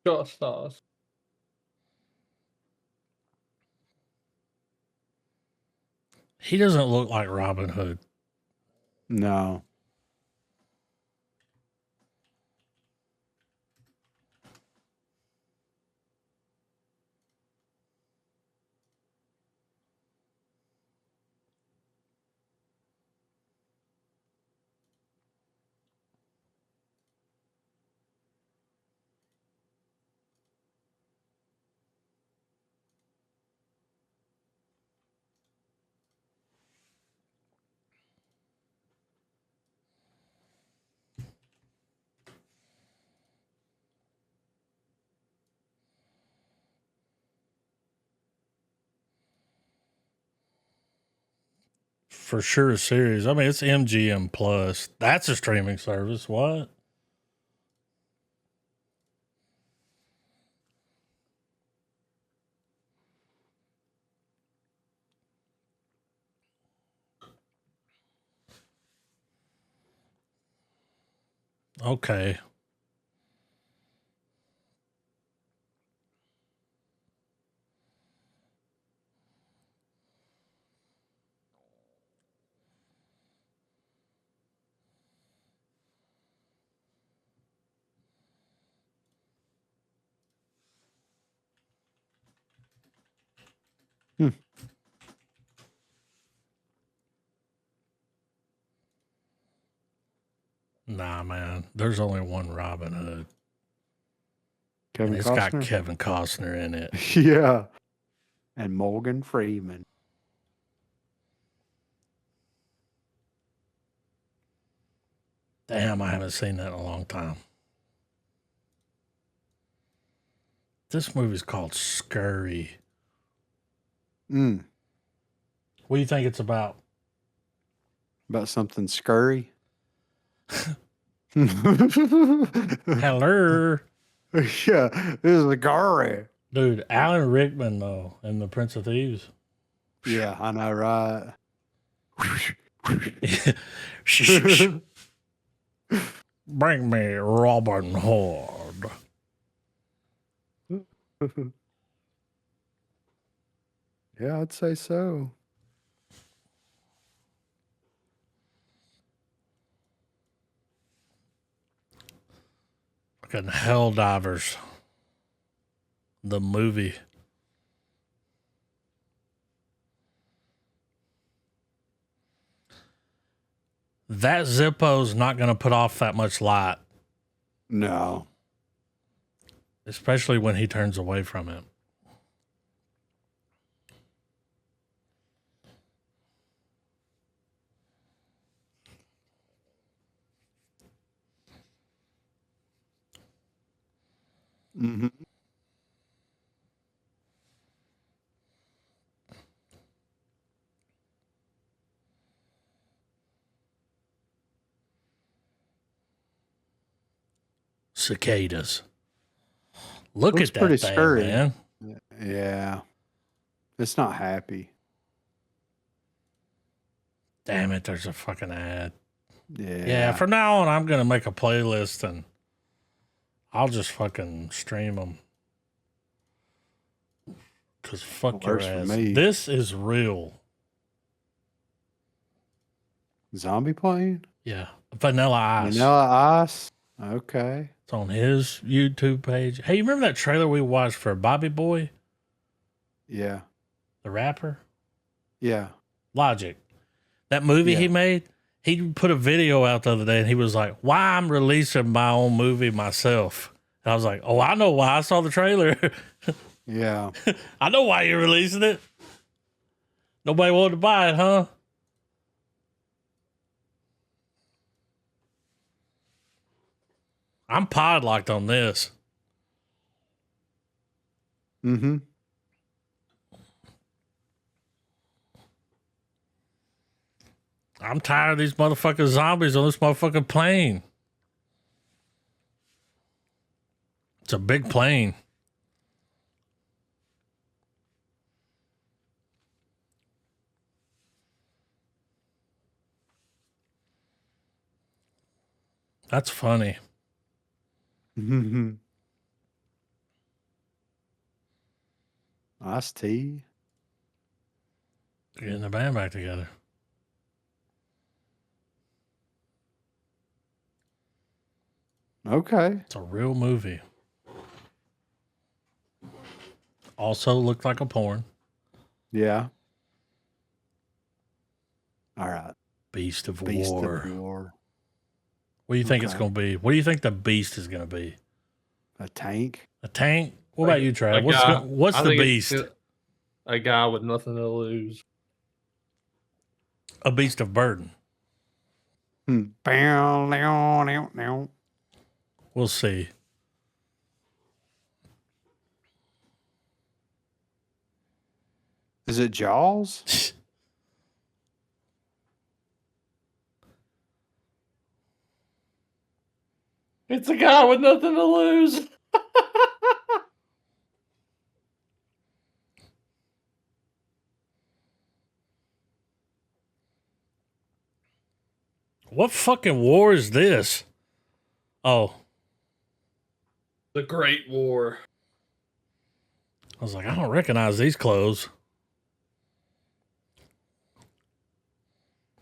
Got stars. He doesn't look like Robin Hood. No. For sure, a series. I mean, it's MGM Plus. That's a streaming service. What? Okay. Hmm. Nah, man. There's only one Robin Hood. Kevin And it's got Costner? Kevin Costner in it. Yeah. And Morgan Freeman. Damn, I haven't seen that in a long time. This movie's called Scurry. Mm. What do you think it's about? About something scurry. Hello. Yeah, this is a Gary. Dude, Alan Rickman, though, in The Prince of Thieves. Yeah, I know, right? Bring me Robin Hood. Yeah, I'd say so. Fucking Hell Divers, the movie. That Zippo's not going to put off that much light, No. especially when he turns away from it. Mm-hmm. Cicadas. Look Looks at that pretty thing, scurry. man. Yeah. It's not happy. Damn it, there's a fucking ad. Yeah. Yeah, from now on, I'm going to make a playlist and I'll just fucking stream them. Because fuck your Works for ass. me. This is real. Zombie plane? Yeah. Vanilla Ice. Vanilla Ice? Okay. It's on his YouTube page. Hey, you remember that trailer we watched for Bobby Boy, Yeah. the rapper? Yeah. Logic. That movie he Yeah. made, he put a video out the other day and he was like, why I'm releasing my own movie myself. And I was like, oh, I know why. I saw the trailer. Yeah. I know why you're releasing it. Nobody wanted to buy it, huh? I'm podlocked on this. Mm-hmm. I'm tired of these motherfucking zombies on this motherfucking plane. It's a big plane. That's funny. Mm-hmm. Iced tea. Getting the band back together. Okay. It's a real movie. Also looked like a porn. Yeah. All right. Beast of Beast War. of War. What do you think it's Okay. going to be? What do you think the beast is going to be? A tank. A tank? What about you, Trav? What's I the think beast? A guy with nothing to lose. A beast of burden. Bow, now, now, now. We'll see. Is it Jaws? It's a guy with nothing to lose. What fucking war is this? Oh, The Great War. I was like, I don't recognize these clothes.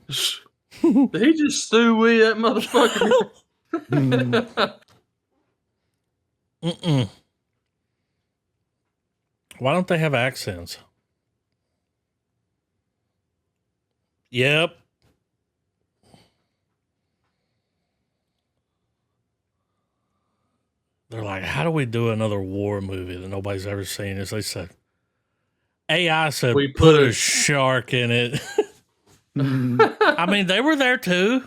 Did he just stew we that motherfucker? Mm-mm. Why don't they have accents? Yep. They're like, how do we do another war movie that nobody's ever seen? As they said, AI said, We put put a it- shark in it. I mean, they were there too.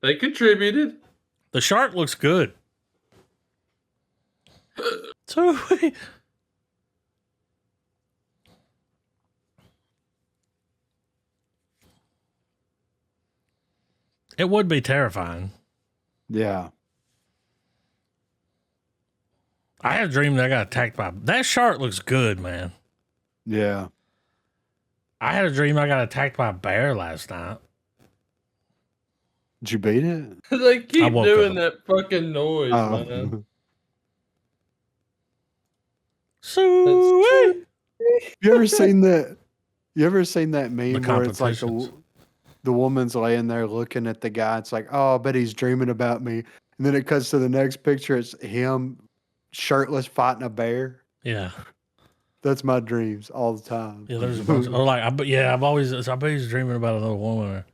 They contributed. The shark looks good. So it would be terrifying. Yeah. I had a dream that I got attacked by that shark. Looks good, man. Yeah. I had a dream I got attacked by a bear last night. Did you beat it? They keep woke doing up. that fucking noise, man. Sweet. You ever seen that? You ever seen that meme where it's like competitions. the woman's laying there looking at the guy? It's like, oh, I bet he's dreaming about me. And then it cuts to the next picture. It's him shirtless fighting a bear. Yeah. That's my dreams all the time. Yeah, there's a bunch of, or like, I bet he's dreaming about another woman. Or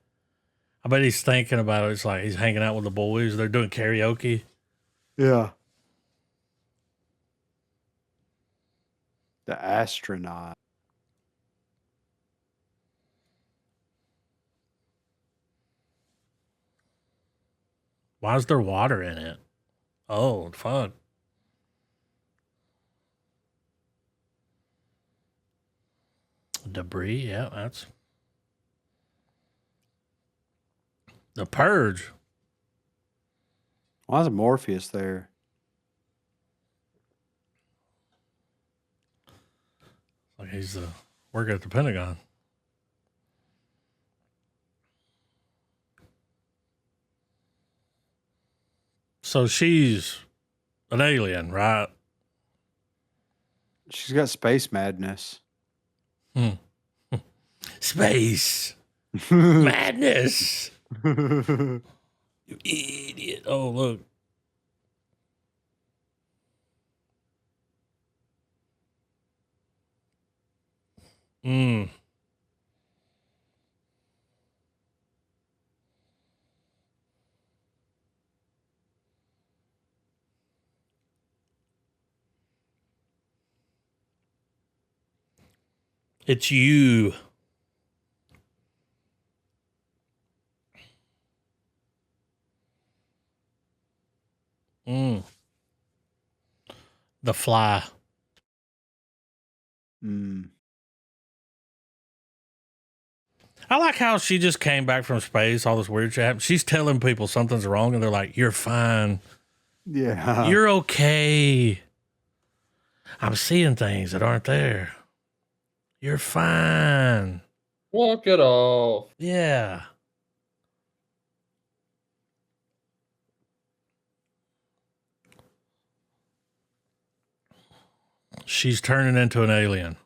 I bet he's thinking about it. It's like he's hanging out with the boys. They're doing karaoke. Yeah. The astronaut. Why is there water in it? Oh, fuck. Debris. Yeah, that's the purge. Why is Morpheus there? Like he's working at the Pentagon. So she's an alien, right? She's got space madness. Space madness. You idiot. Oh, look. Mm. It's you. Mm. The Fly. Mm. I like how she just came back from space, all this weird shit happened. She's telling people something's wrong, and they're like, "You're fine. Yeah. You're okay. I'm seeing things that aren't there. You're fine." Walk it off. Yeah. She's turning into an alien.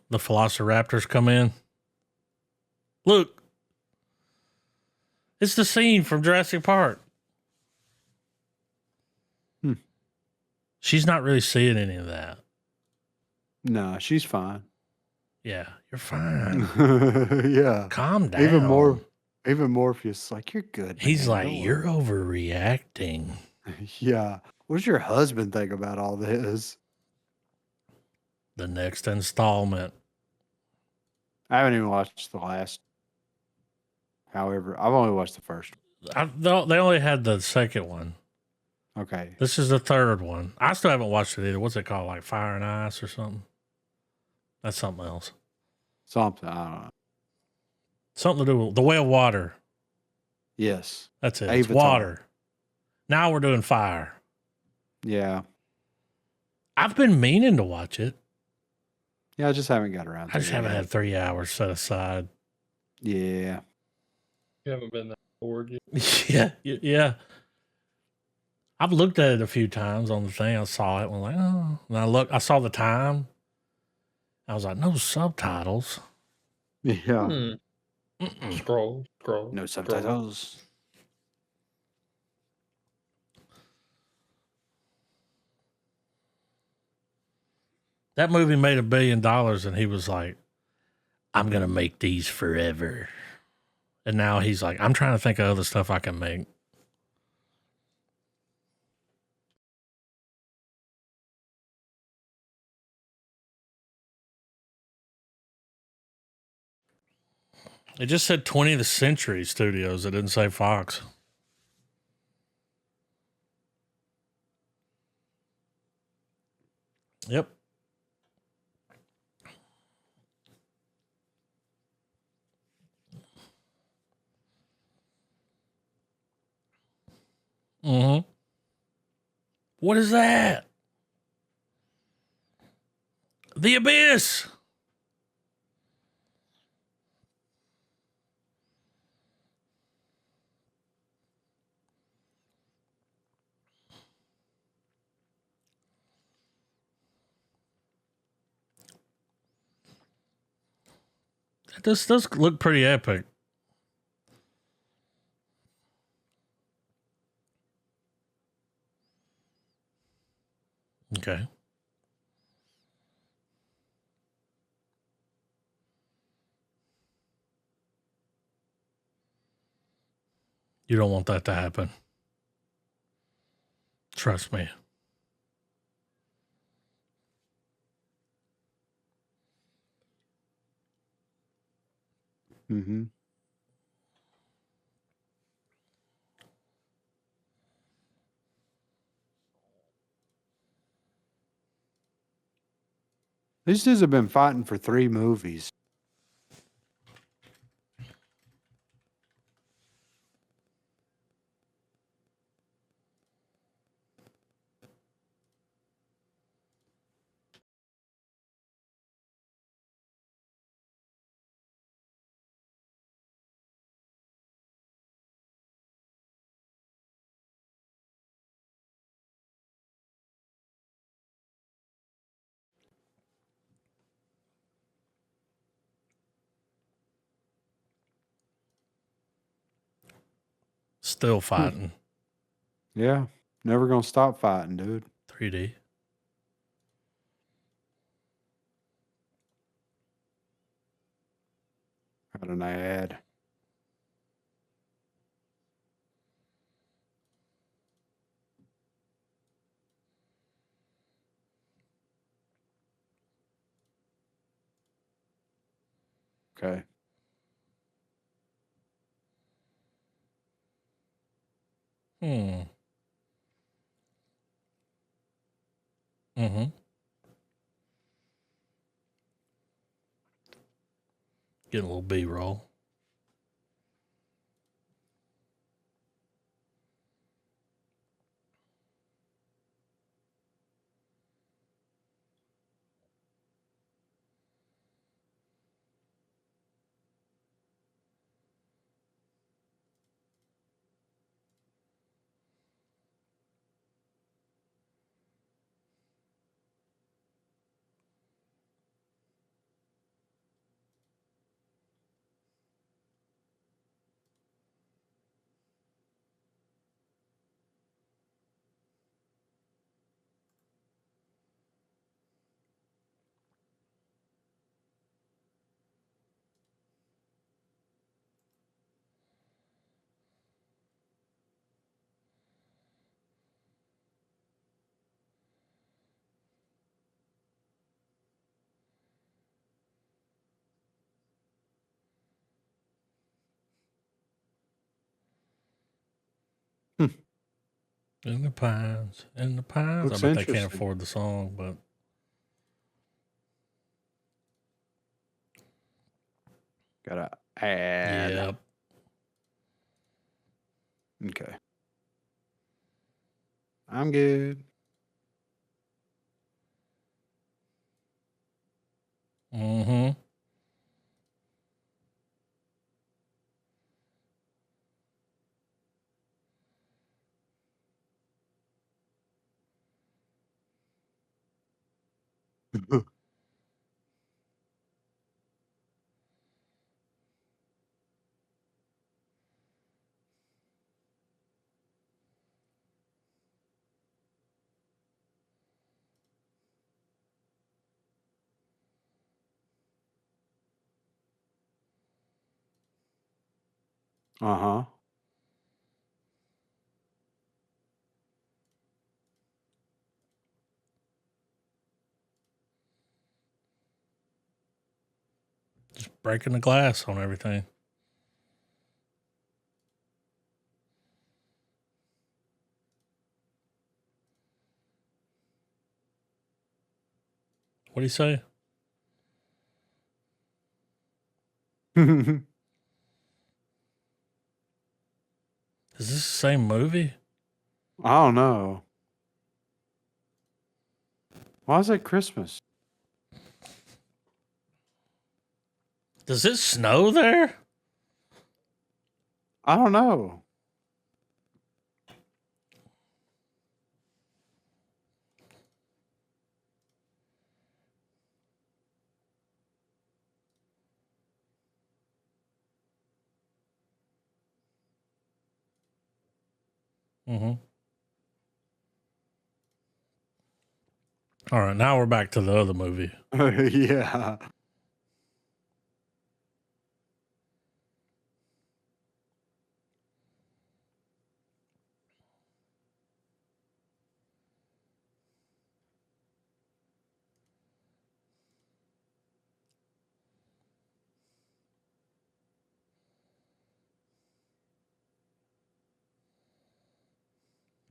The Velociraptors come in. Look. It's the scene from Jurassic Park. Hmm. She's not really seeing any of that. No, she's fine. Yeah, you're fine. Yeah. Calm down. Even Morpheus is like, you're good. He's man. like, Don't you're overreacting. worry." Yeah. What does your husband think about all this? The next installment. I haven't even watched the last. However, I've only watched the first. They only had the second one. Okay. This is the third one. I still haven't watched it either. What's it called? Like Fire and Ice or something? That's something else. Something. I don't know. Something to do with The Way of Water. Yes. That's it. It's Avatar. water. Now we're doing fire. Yeah. I've been meaning to watch it. Yeah, I just haven't got around to I just it haven't yet. had 3 hours set aside. Yeah. You haven't been that bored yet. Yeah. I've looked at it a few times on the thing. I saw it and was like, oh. And I saw the time. I was like, no subtitles. Yeah. Mm-mm. Scroll. No subtitles. That movie made $1 billion and he was like, I'm going to make these forever. And now he's like, I'm trying to think of other stuff I can make. It just said 20th Century Studios. It didn't say Fox. Yep. Mm-hmm. What is that? The Abyss. This does look pretty epic. Okay. You don't want that to happen. Trust me. Mm-hmm. These dudes have been fighting for 3 movies. Still fighting. Yeah. Never gonna stop fighting, dude. 3D. Got an ad. Okay. Hmm. Mm-hmm. Getting a little B-roll. In the pines. In the pines. I Looks bet they can't interesting. afford the song, but Got a ad. yeah. Okay. I'm good. Mm-hmm. Uh-huh. Just breaking the glass on everything. What do you say? I Is this the same movie? don't know. Why is it Christmas? Does it snow there? I don't know. Mm-hmm. All right, now we're back to the other movie. Yeah.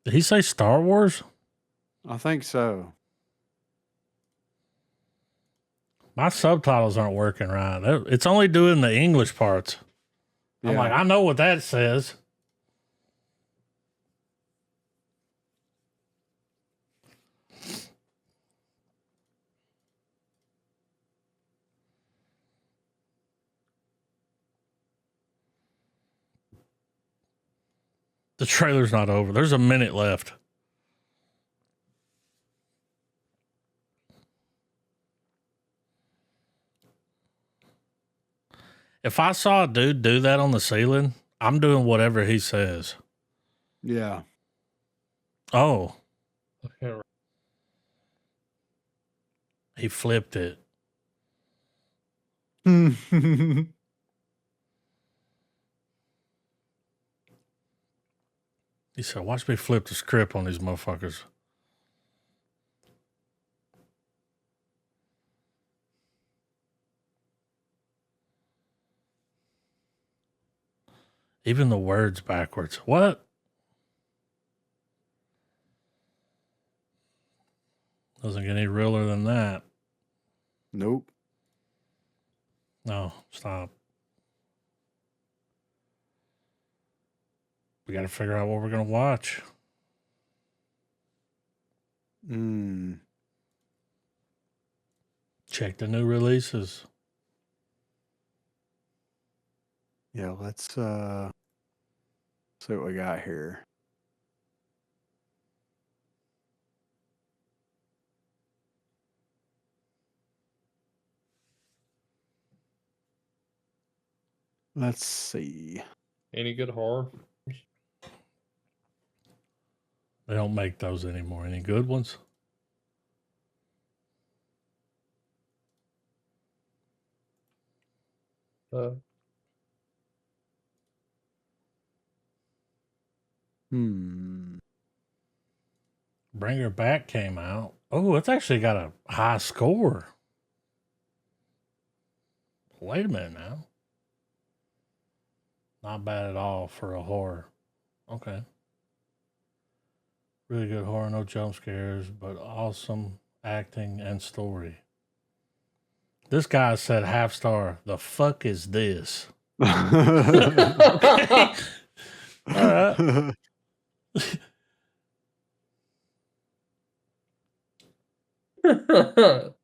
Did he say Star Wars? I think so. My subtitles aren't working right. It's only doing the English parts. I'm like, I know what that says. The trailer's not over. There's a minute left. If I saw a dude do that on the ceiling, I'm doing whatever he says. Yeah. Oh, Okay, he flipped it. He said, watch me flip the script on these motherfuckers. Even the words backwards. What? Doesn't get any realer than that. Nope. No, stop. We got to figure out what we're going to watch. Check the new releases. Yeah, let's see what we got here. Let's see. any good horror? They don't make those anymore. Any good ones? Bring Her Back came out. Oh, it's actually got a high score. Wait a minute now. Not bad at all for a horror. Okay. Really good horror, no jump scares, but awesome acting and story. This guy said half star. The fuck is this? Okay. All right. At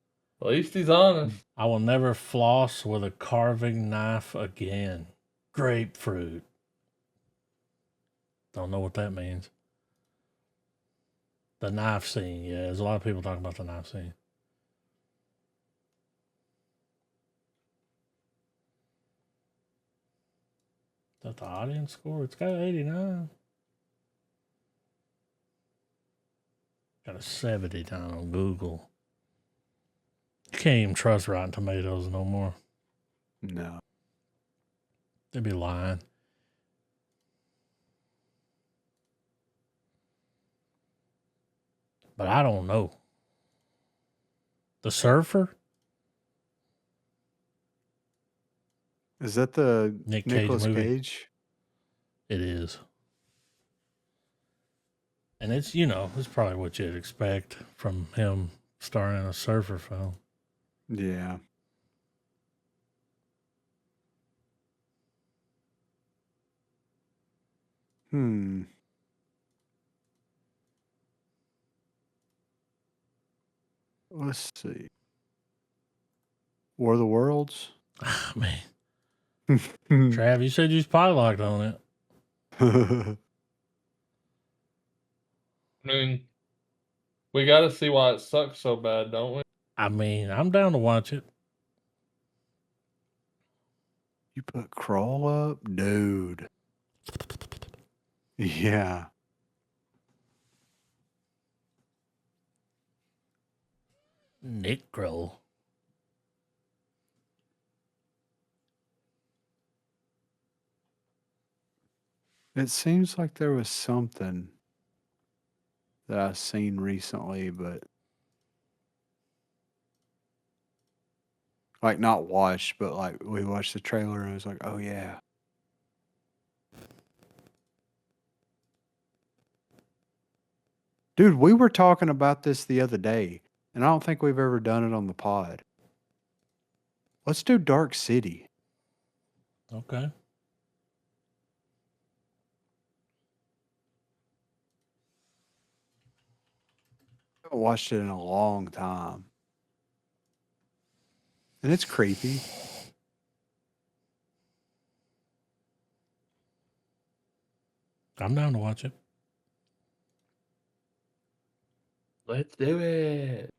least he's honest. I will never floss with a carving knife again. Grapefruit. Don't know what that means. The knife scene. Yeah, there's a lot of people talking about the knife scene. Is that the audience score? It's got 89. Got a 79 on Google. You can't even trust Rotten Tomatoes no more. No. They'd be lying. But I don't know. The Surfer? Is that the Nick Cage Nicolas movie? Cage? It is. And it's, it's probably what you'd expect from him starring in a surfer film. Yeah. Let's see. War of the Worlds? Ah, man. Trav, you said you was locked on it. I mean, we got to see why it sucks so bad, don't we? I mean, I'm down to watch it. You put Crawl up? Dude. Yeah. Necro. It seems like there was something that I've seen recently, but like not watched, but like we watched the trailer and I was like, oh yeah. Dude, we were talking about this the other day, and I don't think we've ever done it on the pod. Let's do Dark City. Okay. I haven't watched it in a long time. And it's creepy. I'm down to watch it. Let's do it.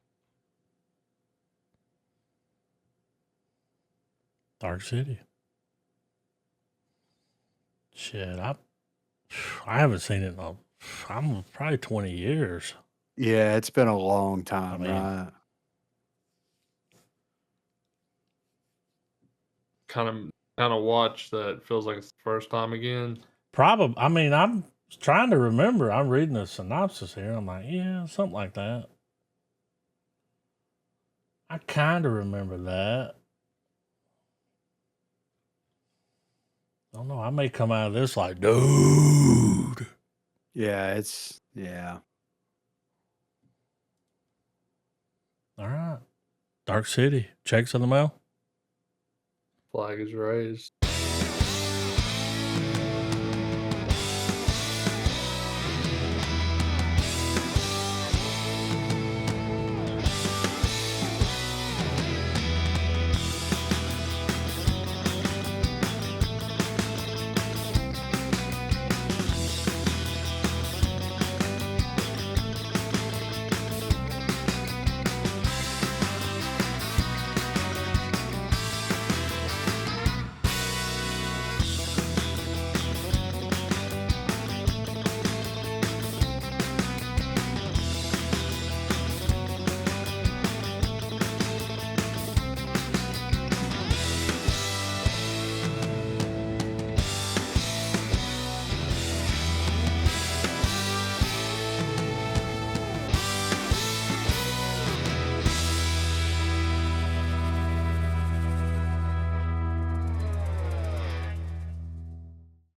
Dark City. Shit, I haven't seen it in I'm probably 20 years. Yeah, it's been a long time, mean- right? Kind of watch that feels like it's the first time again. Probably. I mean, I'm trying to remember. I'm reading the synopsis here. I'm like, yeah, something like that. I kind of remember that. I don't know. I may come out of this like, dude. Yeah. All right. Dark City. Checks in the mail. Flag is raised.